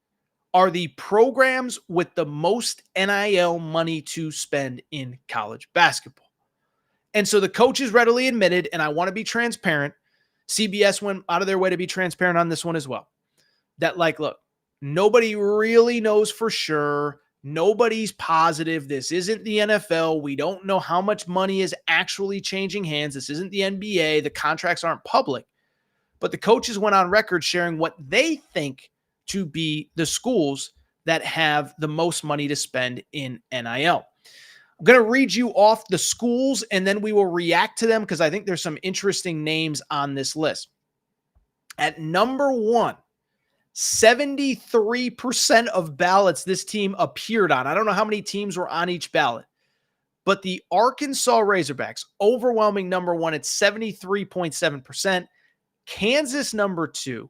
are the programs with the most NIL money to spend in college basketball. And so the coaches readily admitted, and I want to be transparent, CBS went out of their way to be transparent on this one as well, that look, nobody really knows for sure. Nobody's positive. This isn't the NFL. We don't know how much money is actually changing hands. This isn't the NBA. The contracts aren't public. But the coaches went on record sharing what they think to be the schools that have the most money to spend in NIL. I'm going to read you off the schools, and then we will react to them because I think there's some interesting names on this list. At number 1, 73% of ballots this team appeared on. I don't know how many teams were on each ballot, but the Arkansas Razorbacks, overwhelming number 1 at 73.7%. Kansas, number 2.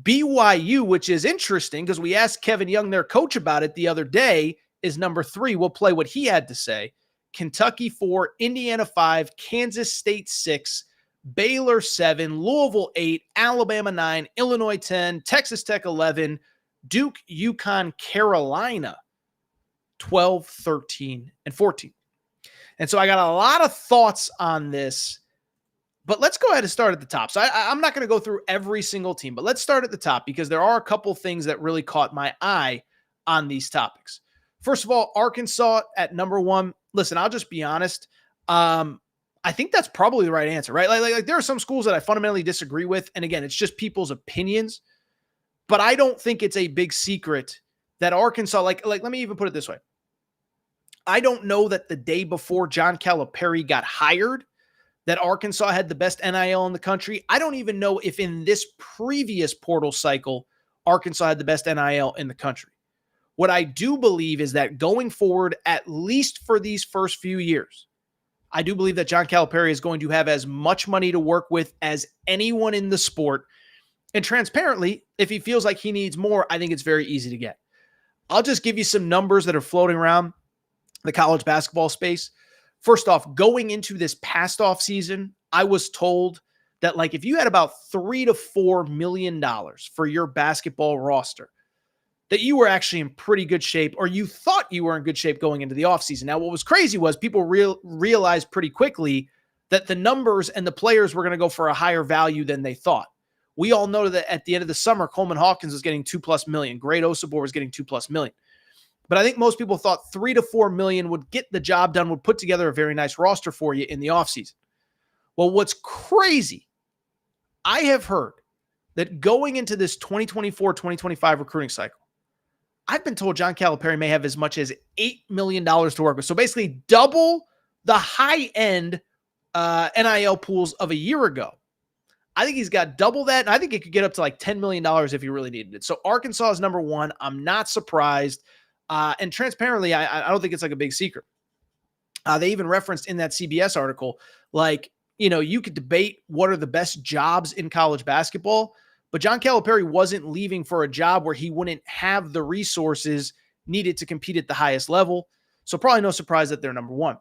BYU, which is interesting because we asked Kevin Young, their coach, about it the other day, is number 3. We'll play what he had to say. Kentucky 4, Indiana 5, Kansas State 6, Baylor 7, Louisville 8, Alabama 9, Illinois 10, Texas Tech 11, Duke, UConn, Carolina 12, 13, and 14. And so I got a lot of thoughts on this, but let's go ahead and start at the top. So I'm not going to go through every single team, but let's start at the top because there are a couple things that really caught my eye on these topics. First of all, Arkansas at number 1. Listen, I'll just be honest. I think that's probably the right answer, right? Like there are some schools that I fundamentally disagree with. And again, it's just people's opinions, but I don't think it's a big secret that Arkansas, like let me even put it this way. I don't know that the day before John Calipari got hired, that Arkansas had the best NIL in the country. I don't even know if in this previous portal cycle, Arkansas had the best NIL in the country. What I do believe is that going forward, at least for these first few years, I do believe that John Calipari is going to have as much money to work with as anyone in the sport. And transparently, if he feels like he needs more, I think it's very easy to get. I'll just give you some numbers that are floating around the college basketball space. First off, going into this past off season, I was told that if you had about $3 to $4 million for your basketball roster, that you were actually in pretty good shape, or you thought you were in good shape going into the offseason. Now, what was crazy was people realized pretty quickly that the numbers and the players were going to go for a higher value than they thought. We all know that at the end of the summer, Coleman Hawkins was getting $2+ million. Great Osabor was getting $2+ million. But I think most people thought $3 to $4 million would get the job done, would put together a very nice roster for you in the offseason. Well, what's crazy, I have heard that going into this 2024-2025 recruiting cycle, I've been told John Calipari may have as much as $8 million to work with. So basically double the high-end NIL pools of a year ago. I think he's got double that, and I think it could get up to like $10 million if he really needed it. So Arkansas is number one. I'm not surprised. And transparently, I don't think it's like a big secret. They even referenced in that CBS article, like, you could debate what are the best jobs in college basketball, but John Calipari wasn't leaving for a job where he wouldn't have the resources needed to compete at the highest level. So probably no surprise that they're number one.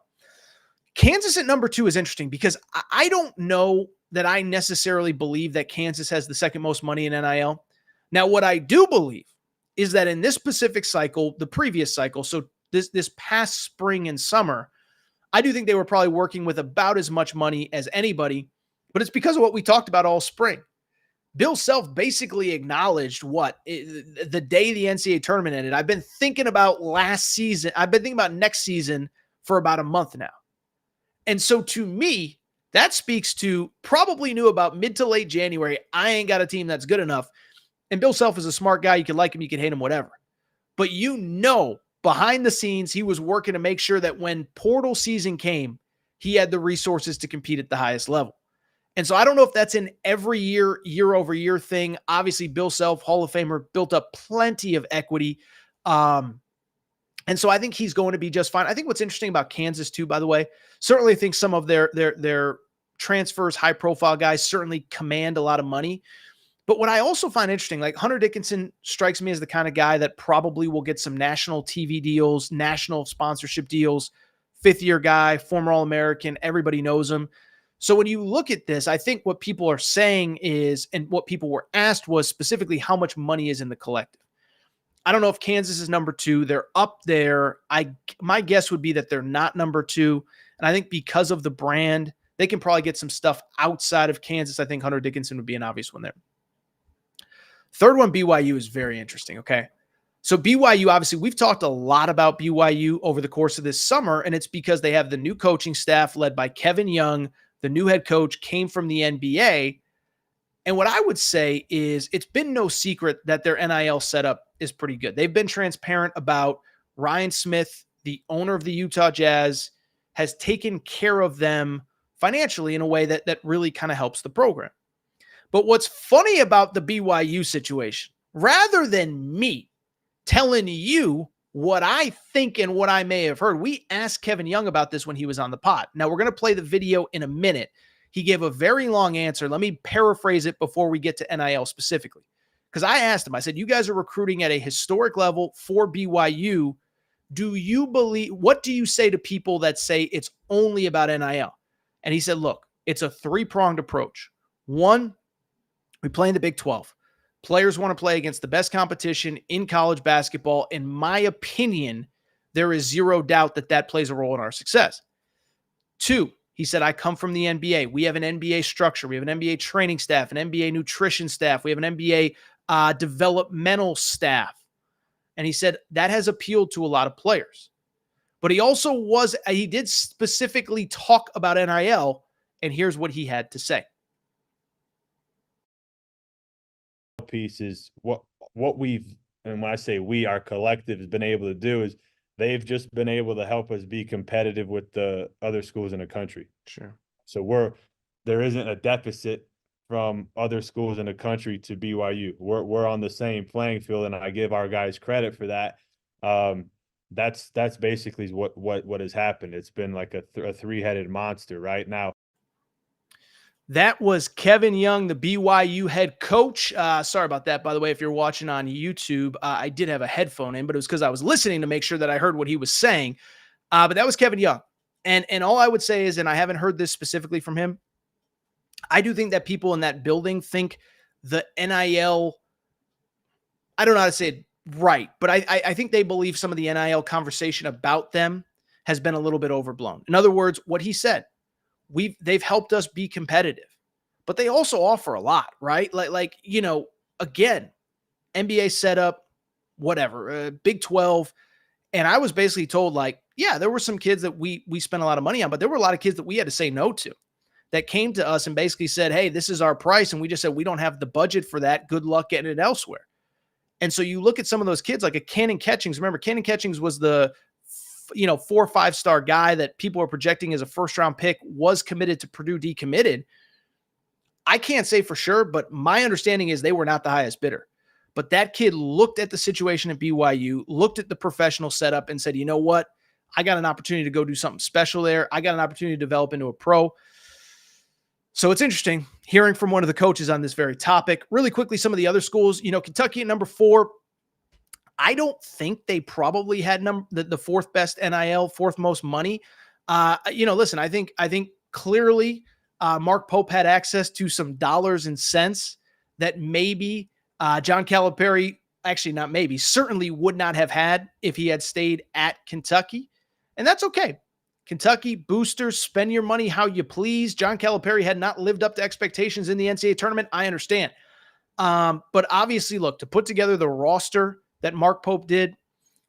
Kansas at number two is interesting because I don't know that I necessarily believe that Kansas has the second most money in NIL. Now, what I do believe is that in this specific cycle, the previous cycle, so this past spring and summer, I do think they were probably working with about as much money as anybody, but it's because of what we talked about all spring. Bill Self basically acknowledged the day the NCAA tournament ended. I've been thinking about last season. I've been thinking about next season for about a month now. And so to me, that speaks to probably knew about mid to late January, I ain't got a team that's good enough. And Bill Self is a smart guy. You can like him, you can hate him, whatever. But behind the scenes, he was working to make sure that when portal season came, he had the resources to compete at the highest level. And so I don't know if that's an every year-over-year thing. Obviously, Bill Self, Hall of Famer, built up plenty of equity. And so I think he's going to be just fine. I think what's interesting about Kansas too, by the way, certainly think some of their transfers, high-profile guys certainly command a lot of money. But what I also find interesting, like Hunter Dickinson strikes me as the kind of guy that probably will get some national TV deals, national sponsorship deals, fifth-year guy, former All-American, everybody knows him. So when you look at this, I think what people are saying is, and what people were asked was specifically how much money is in the collective. I don't know if Kansas is number two. They're up there. My guess would be that they're not number two. And I think because of the brand, they can probably get some stuff outside of Kansas. I think Hunter Dickinson would be an obvious one there. Third one, BYU, is very interesting, okay? So BYU, obviously, we've talked a lot about BYU over the course of this summer, and it's because they have the new coaching staff led by Kevin Young. The new head coach came from the NBA. And what I would say is it's been no secret that their NIL setup is pretty good. They've been transparent about Ryan Smith, the owner of the Utah Jazz, has taken care of them financially in a way that really kind of helps the program. But what's funny about the BYU situation, rather than me telling you what I think and what I may have heard, we asked Kevin Young about this when he was on the pod. Now, we're going to play the video in a minute. He gave a very long answer. Let me paraphrase it before we get to NIL specifically. Because I asked him, I said, you guys are recruiting at a historic level for BYU. What do you say to people that say it's only about NIL? And he said, look, it's a three-pronged approach. One, we play in the Big 12. Players want to play against the best competition in college basketball. In my opinion, there is zero doubt that plays a role in our success. Two, he said, I come from the NBA. We have an NBA structure. We have an NBA training staff, an NBA nutrition staff. We have an NBA developmental staff. And he said that has appealed to a lot of players. But he did specifically talk about NIL, and here's what he had to say. Piece is what we've, and when I say we, our collective has been able to do is they've just been able to help us be competitive with the other schools in the country. Sure. So there isn't a deficit from other schools in the country to BYU. We're on the same playing field, and I give our guys credit for that. That's basically what has happened. It's been like a three-headed monster right now. That was Kevin Young, the BYU head coach. Sorry about that, by the way, if you're watching on YouTube. I did have a headphone in, but it was because I was listening to make sure that I heard what he was saying. But that was Kevin Young. And all I would say is, and I haven't heard this specifically from him, I do think that people in that building think the NIL, I don't know how to say it Right. But I think they believe some of the NIL conversation about them has been a little bit overblown. In other words, what he said, they've helped us be competitive, but they also offer a lot, right? Like again, NBA setup, whatever, Big 12. And I was basically told, like, yeah, there were some kids that we spent a lot of money on, but there were a lot of kids that we had to say no to, that came to us and basically said, hey, this is our price. And we just said, we don't have the budget for that. Good luck getting it elsewhere. And so you look at some of those kids like a Cannon Catchings. Remember, Cannon Catchings was the 4 or 5 star guy that people were projecting as a first round pick, was committed to Purdue, decommitted. I can't say for sure, but my understanding is they were not the highest bidder. But that kid looked at the situation at BYU, looked at the professional setup and said, you know what? I got an opportunity to go do something special there. I got an opportunity to develop into a pro. So it's interesting hearing from one of the coaches on this very topic. Really quickly, some of the other schools, Kentucky at number 4. I don't think they probably had the 4th best NIL, 4th most money. Listen, I think clearly Mark Pope had access to some dollars and cents that maybe John Calipari, actually not maybe, certainly would not have had if he had stayed at Kentucky. And that's okay. Kentucky boosters, spend your money how you please. John Calipari had not lived up to expectations in the NCAA tournament. I understand. But obviously, look, to put together the roster that Mark Pope did,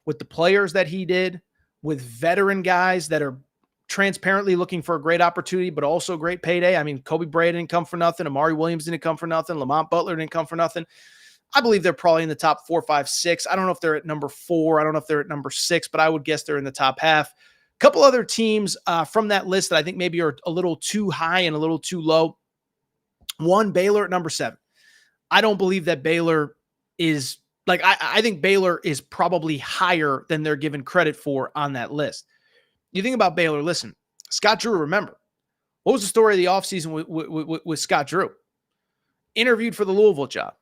with the players that he did, with veteran guys that are transparently looking for a great opportunity, but also great payday. I mean, Kobe Bryant didn't come for nothing. Amari Williams didn't come for nothing. Lamont Butler didn't come for nothing. I believe they're probably in the top 4, 5, 6. I don't know if they're at number 4. I don't know if they're at number 6, but I would guess they're in the top half. A couple other teams from that list that I think maybe are a little too high and a little too low. One, Baylor at number 7. I don't believe that Baylor is I think Baylor is probably higher than they're given credit for on that list. You think about Baylor, listen, Scott Drew, remember, what was the story of the offseason with Scott Drew? Interviewed for the Louisville job.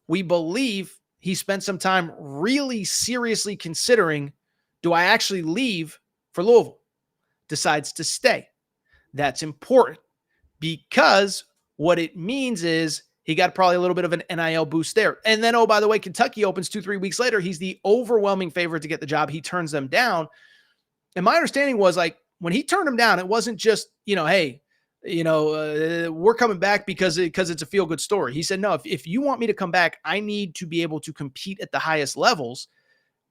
We believe he spent some time really seriously considering, do I actually leave for Louisville? Decides to stay. That's important because what it means is he got probably a little bit of an NIL boost there. And then, oh, by the way, Kentucky opens 2-3 weeks later. He's the overwhelming favorite to get the job. He turns them down. And my understanding was, like, when he turned them down, it wasn't just, hey, we're coming back because it's a feel-good story. He said, no, if you want me to come back, I need to be able to compete at the highest levels,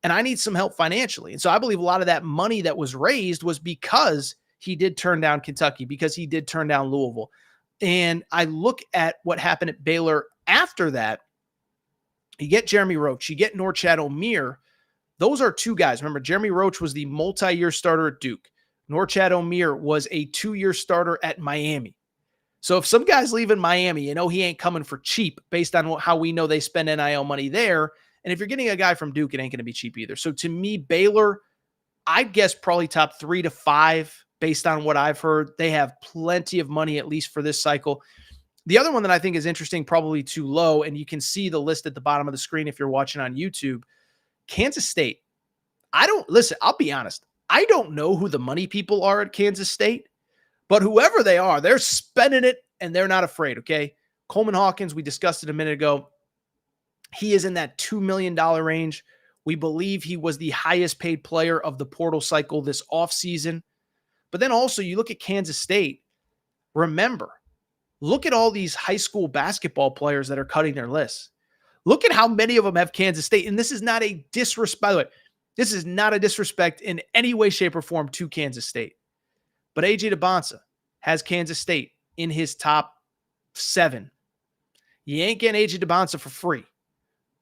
and I need some help financially. And so I believe a lot of that money that was raised was because he did turn down Kentucky, because he did turn down Louisville. And I look at what happened at Baylor after that. You get Jeremy Roach, you get Norchad Omier. Those are 2 guys. Remember, Jeremy Roach was the multi-year starter at Duke. Norchad Omier was a 2-year starter at Miami. So if some guy's leaving Miami, he ain't coming for cheap based on how we know they spend NIL money there. And if you're getting a guy from Duke, it ain't going to be cheap either. So to me, Baylor, I'd guess probably top 3 to 5 based on what I've heard. They have plenty of money, at least for this cycle. The other one that I think is interesting, probably too low, and you can see the list at the bottom of the screen if you're watching on YouTube, Kansas State. I'll be honest. I don't know who the money people are at Kansas State, but whoever they are, they're spending it and they're not afraid, okay? Coleman Hawkins, we discussed it a minute ago. He is in that $2 million range. We believe he was the highest paid player of the portal cycle this offseason. But then also you look at Kansas State. Remember, look at all these high school basketball players that are cutting their lists. Look at how many of them have Kansas State. And this is not a disrespect, by the way, this is not a disrespect in any way, shape, or form to Kansas State. But AJ DeBonsa has Kansas State in his top 7. You ain't getting AJ DeBonsa for free.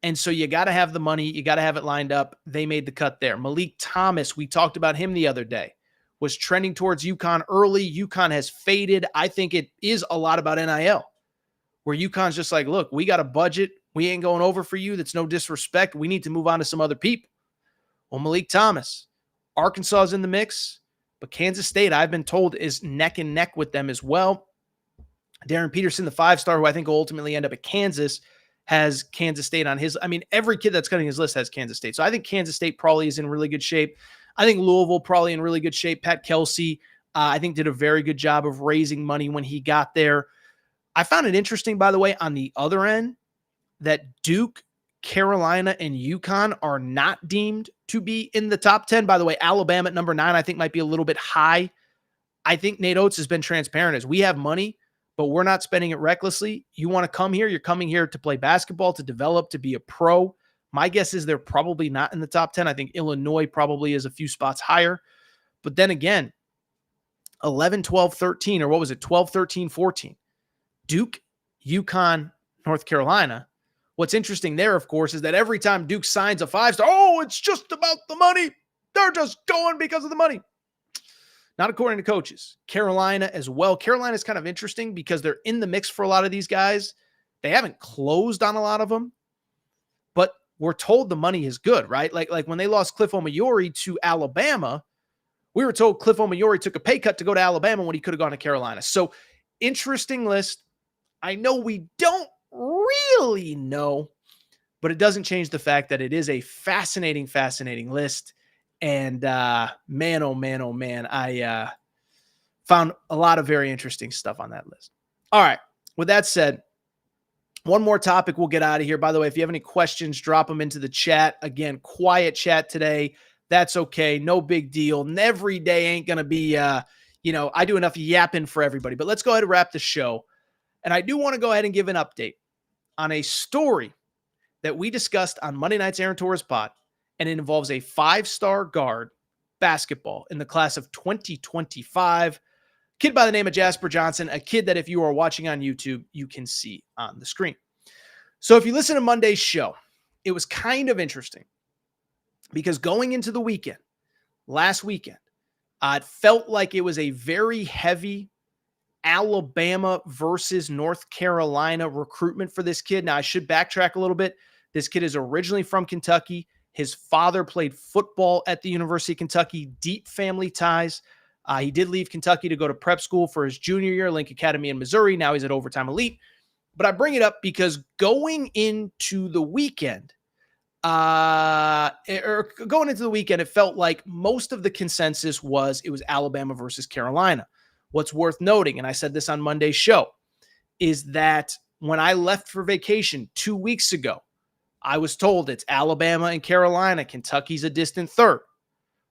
And so you got to have the money. You got to have it lined up. They made the cut there. Malik Thomas, we talked about him the other day, was trending towards UConn early. UConn has faded. I think it is a lot about NIL, where UConn's just like, look, we got a budget. We ain't going over for you. That's no disrespect. We need to move on to some other people. Well, Malik Thomas, Arkansas is in the mix, but Kansas State, I've been told, is neck and neck with them as well. Darren Peterson, the 5-star, who I think will ultimately end up at Kansas, has Kansas State on his. I mean, every kid that's cutting his list has Kansas State. So I think Kansas State probably is in really good shape. I think Louisville probably in really good shape. Pat Kelsey, I think, did a very good job of raising money when he got there. I found it interesting, by the way, on the other end, that Duke Carolina and UConn are not deemed to be in the top 10. By the way, Alabama at number 9, I think might be a little bit high. I think Nate Oates has been transparent as we have money, but we're not spending it recklessly. You want to come here, you're coming here to play basketball, to develop, to be a pro. My guess is they're probably not in the top 10. I think Illinois probably is a few spots higher. But then again, 11, 12, 13, or what was it? 12, 13, 14. Duke, UConn, North Carolina. What's interesting there, of course, is that every time Duke signs a 5-star, oh, it's just about the money. They're just going because of the money. Not according to coaches. Carolina as well. Carolina is kind of interesting because they're in the mix for a lot of these guys. They haven't closed on a lot of them, but we're told the money is good, right? Like when they lost Cliff Omoyori to Alabama, we were told Cliff Omoyori took a pay cut to go to Alabama when he could have gone to Carolina. So interesting list. I know we don't really know, but it doesn't change the fact that it is a fascinating, fascinating list. And man, oh man, I found a lot of very interesting stuff on that list. All right. With that said, one more topic, we'll get out of here. By the way, if you have any questions, drop them into the chat. Again, quiet chat today. That's okay. No big deal. And every day ain't going to be, I do enough yapping for everybody. But let's go ahead and wrap the show. And I do want to go ahead and give an update on a story that we discussed on Monday night's Aaron Torres pod. And it involves a 5-star guard basketball in the class of 2025. Kid by the name of Jasper Johnson, a kid that if you are watching on YouTube, you can see on the screen. So if you listen to Monday's show, it was kind of interesting because going into the weekend, last weekend, it felt like it was a very heavy Alabama versus North Carolina recruitment for this kid. Now, I should backtrack a little bit. This kid is originally from Kentucky. His father played football at the University of Kentucky, deep family ties. He did leave Kentucky to go to prep school for his junior year, Link Academy in Missouri. Now he's at Overtime Elite. But I bring it up because going into the weekend, it felt like most of the consensus was it was Alabama versus Carolina. What's worth noting, and I said this on Monday's show, is that when I left for vacation 2 weeks ago, I was told it's Alabama and Carolina. Kentucky's a distant third.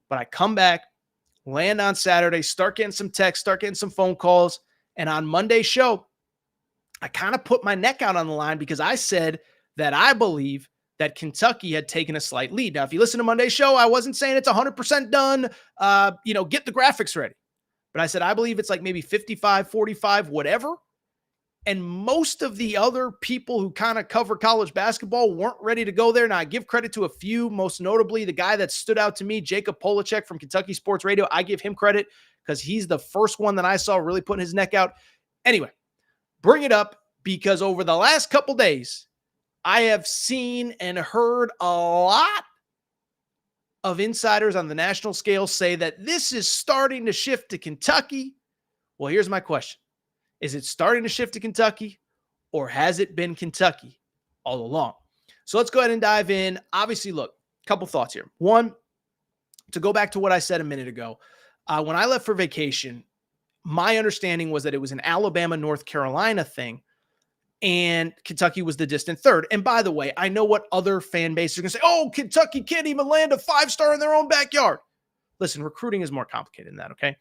But I come back, land on Saturday, start getting some texts, start getting some phone calls. And on Monday's show, I kind of put my neck out on the line because I said that I believe that Kentucky had taken a slight lead. Now, if you listen to Monday's show, I wasn't saying it's 100% done. Get the graphics ready. But I said, I believe it's like maybe 55, 45, whatever. And most of the other people who kind of cover college basketball weren't ready to go there. Now, I give credit to a few, most notably the guy that stood out to me, Jacob Polachek from Kentucky Sports Radio. I give him credit because he's the first one that I saw really putting his neck out. Anyway, bring it up because over the last couple days, I have seen and heard a lot of insiders on the national scale say that this is starting to shift to Kentucky. Well, here's my question. Is it starting to shift to Kentucky, or has it been Kentucky all along? So let's go ahead and dive in. Obviously, look, a couple thoughts here. One, to go back to what I said a minute ago, when I left for vacation, my understanding was that it was an Alabama-North Carolina thing, and Kentucky was the distant third. And by the way, I know what other fan bases are going to say, oh, Kentucky can't even land a 5-star in their own backyard. Listen, recruiting is more complicated than that, okay?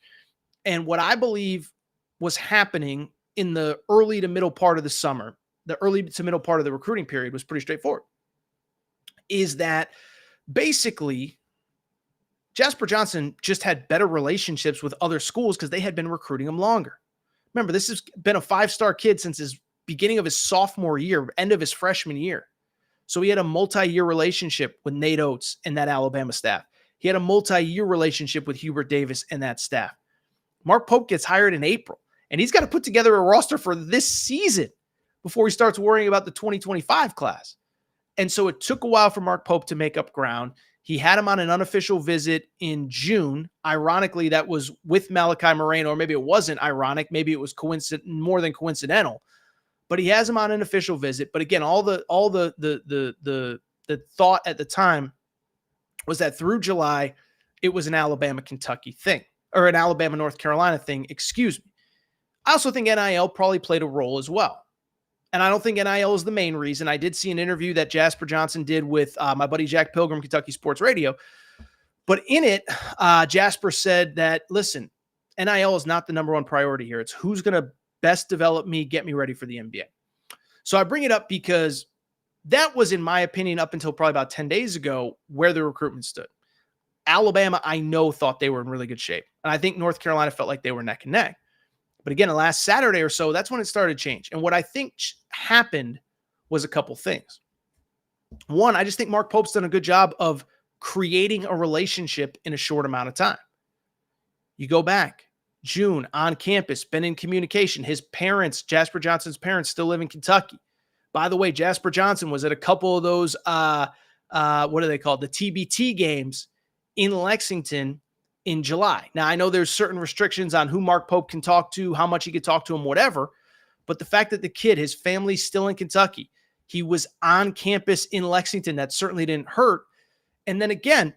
And what I believe was happening in the early to middle part of the summer, the early to middle part of the recruiting period was pretty straightforward, is that basically Jasper Johnson just had better relationships with other schools because they had been recruiting him longer. Remember, this has been a 5-star kid since his beginning of his sophomore year, end of his freshman year. So he had a multi-year relationship with Nate Oates and that Alabama staff. He had a multi-year relationship with Hubert Davis and that staff. Mark Pope gets hired in April, and he's got to put together a roster for this season before he starts worrying about the 2025 class. And so it took a while for Mark Pope to make up ground. He had him on an unofficial visit in June. Ironically, that was with Malachi Moreno, or maybe it wasn't ironic. Maybe it was more than coincidental. But he has him on an official visit. But again, all the thought at the time was that through July, it was an Alabama-Kentucky thing, or an Alabama-North Carolina thing, excuse me. I also think NIL probably played a role as well. And I don't think NIL is the main reason. I did see an interview that Jasper Johnson did with my buddy Jack Pilgrim, Kentucky Sports Radio. But in it, Jasper said that, listen, NIL is not the number one priority here. It's who's going to best develop me, get me ready for the NBA. So I bring it up because that was, in my opinion, up until probably about 10 days ago, where the recruitment stood. Alabama, I know, thought they were in really good shape. And I think North Carolina felt like they were neck and neck. But again, the last Saturday or so, that's when it started to change. And what I think happened was a couple things. One, I just think Mark Pope's done a good job of creating a relationship in a short amount of time. You go back, June, on campus, been in communication. His parents, Jasper Johnson's parents, still live in Kentucky. By the way, Jasper Johnson was at a couple of those, what are they called? The TBT games in Lexington in July. Now, I know there's certain restrictions on who Mark Pope can talk to, how much he could talk to him, whatever. But the fact that the kid, his family's still in Kentucky, he was on campus in Lexington, that certainly didn't hurt. And then again,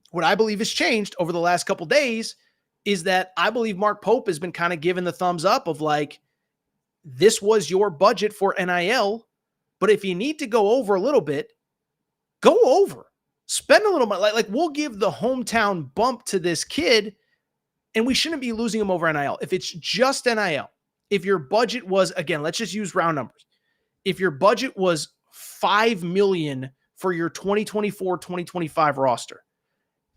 what I believe has changed over the last couple days is that I believe Mark Pope has been kind of given the thumbs up of like, this was your budget for NIL, but if you need to go over a little bit, go over. Spend a little money. Like we'll give the hometown bump to this kid, and we shouldn't be losing him over NIL. If it's just NIL, if your budget was, again, let's just use round numbers. If your budget was $5 million for your 2024-2025 roster,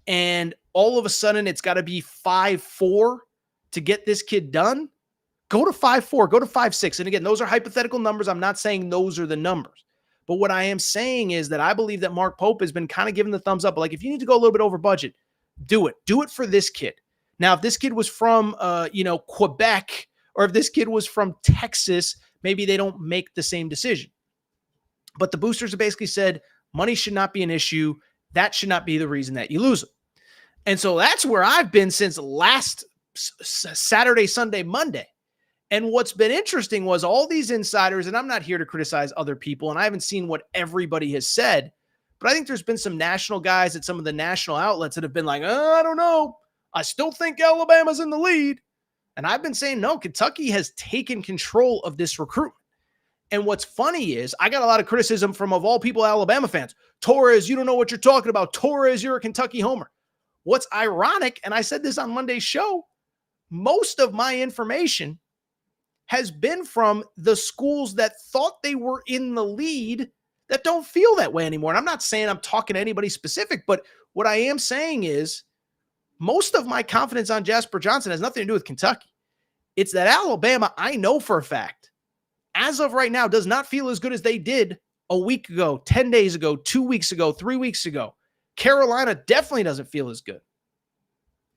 and all of a sudden it's got to be 5.4 to get this kid done, go to 5.4, go to 5.6. And again, those are hypothetical numbers. I'm not saying those are the numbers. But what I am saying is that I believe that Mark Pope has been kind of giving the thumbs up. Like, if you need to go a little bit over budget, do it. Do it for this kid. Now, if this kid was from, Quebec, or if this kid was from Texas, maybe they don't make the same decision. But the boosters have basically said money should not be an issue. That should not be the reason that you lose them. And so that's where I've been since last Saturday, Sunday, Monday. And what's been interesting was all these insiders, and I'm not here to criticize other people, and I haven't seen what everybody has said, but I think there's been some national guys at some of the national outlets that have been like, I don't know. I still think Alabama's in the lead. And I've been saying, no, Kentucky has taken control of this recruitment. And what's funny is I got a lot of criticism from, of all people, Alabama fans. Torres, you don't know what you're talking about. Torres, you're a Kentucky homer. What's ironic, and I said this on Monday's show, most of my information has been from the schools that thought they were in the lead that don't feel that way anymore. And I'm not saying I'm talking to anybody specific, but what I am saying is most of my confidence on Jasper Johnson has nothing to do with Kentucky. It's that Alabama, I know for a fact, as of right now, does not feel as good as they did a week ago, 10 days ago, 2 weeks ago, 3 weeks ago. Carolina definitely doesn't feel as good.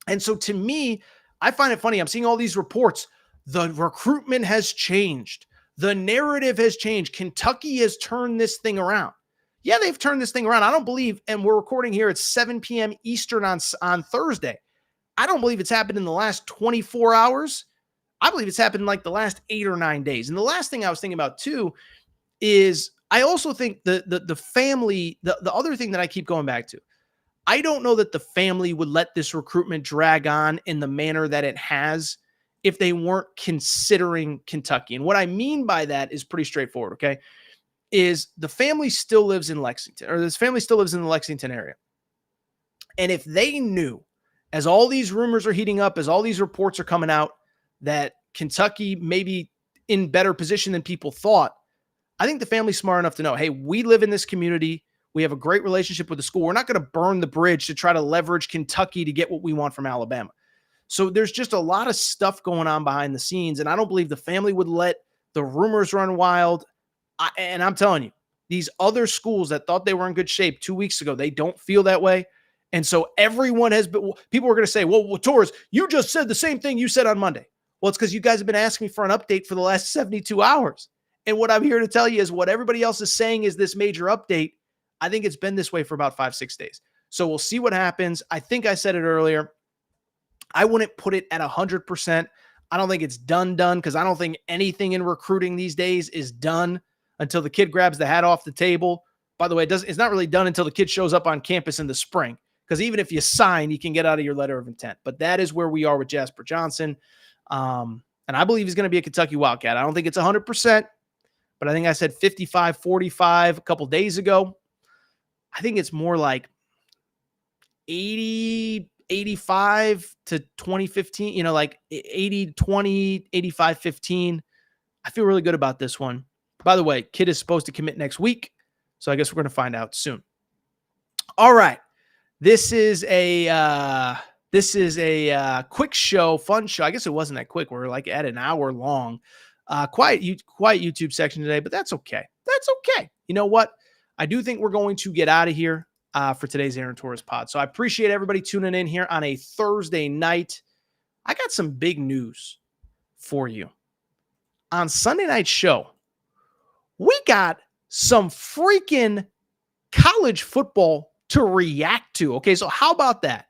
And so to me, I find it funny. I'm seeing all these reports. The recruitment has changed. The narrative has changed. Kentucky has turned this thing around. Yeah, they've turned this thing around. I don't believe, and we're recording here at 7 p.m. Eastern on Thursday. I don't believe it's happened in the last 24 hours. I believe it's happened in like the last 8 or 9 days. And the last thing I was thinking about too is I also think the family, the other thing that I keep going back to, I don't know that the family would let this recruitment drag on in the manner that it has if they weren't considering Kentucky. And what I mean by that is pretty straightforward, okay? Is the family still lives in Lexington, or this family still lives in the Lexington area. And if they knew, as all these rumors are heating up, as all these reports are coming out, that Kentucky may be in better position than people thought, I think the family's smart enough to know, hey, we live in this community. We have a great relationship with the school. We're not going to burn the bridge to try to leverage Kentucky to get what we want from Alabama. So there's just a lot of stuff going on behind the scenes, and I don't believe the family would let the rumors run wild. And I'm telling you, these other schools that thought they were in good shape 2 weeks ago, they don't feel that way. And so everyone has been, people are going to say, well, Torres, you just said the same thing you said on Monday. Well, it's because you guys have been asking me for an update for the last 72 hours. And what I'm here to tell you is what everybody else is saying is this major update. I think it's been this way for about 5-6 days. So we'll see what happens. I think I said it earlier. I wouldn't put it at 100%. I don't think it's done because I don't think anything in recruiting these days is done until the kid grabs the hat off the table. By the way, it's not really done until the kid shows up on campus in the spring, because even if you sign, you can get out of your letter of intent. But that is where we are with Jasper Johnson. And I believe he's going to be a Kentucky Wildcat. I don't think it's 100%, but but I think I said 55-45 a couple days ago. I think it's more like 80-85 to 20-15, like 80-20, 85-15. I feel really good about this one. By the way, kid is supposed to commit next week, so I guess we're going to find out soon. All right. This is a quick show, fun show. I guess it wasn't that quick. We're like at an hour long. Quiet YouTube section today, but that's okay. That's okay. You know what? I do think we're going to get out of here for today's Aaron Torres pod. So I appreciate everybody tuning in here on a Thursday night. I got some big news for you. On Sunday night's show, we got some freaking college football to react to. Okay, so how about that?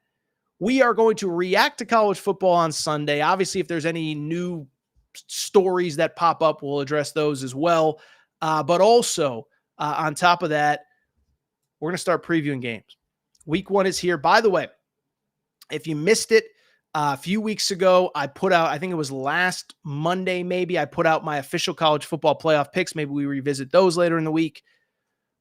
We are going to react to college football on Sunday. Obviously, if there's any new stories that pop up, we'll address those as well. But also, on top of that, we're going to start previewing games. Week 1 is here. By the way, if you missed it, a few weeks ago, I put out, I think it was last Monday, maybe, I put out my official college football playoff picks. Maybe we revisit those later in the week.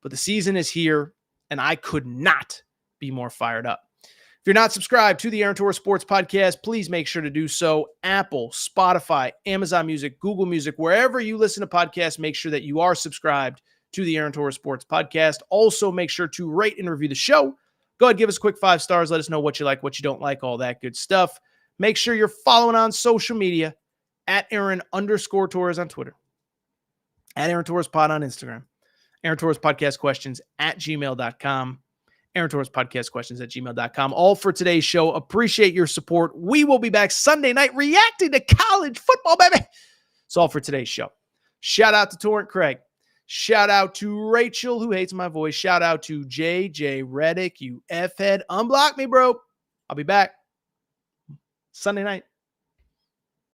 But the season is here, and I could not be more fired up. If you're not subscribed to the Aaron Torres Sports Podcast, please make sure to do so. Apple, Spotify, Amazon Music, Google Music, wherever you listen to podcasts, make sure that you are subscribed to the Aaron Torres Sports Podcast. Also, make sure to rate and review the show. Go ahead, give us a quick 5 stars. Let us know what you like, what you don't like, all that good stuff. Make sure you're following on social media at Aaron_Torres on Twitter, at Aaron Torres Pod on Instagram, Aaron Torres Podcast Questions at gmail.com, Aaron Torres Podcast Questions at gmail.com. All for today's show. Appreciate your support. We will be back Sunday night reacting to college football, baby. It's all for today's show. Shout out to Torrent Craig. Shout out to Rachel, who hates my voice. Shout out to JJ Reddick, you F-head. Unblock me, bro. I'll be back Sunday night.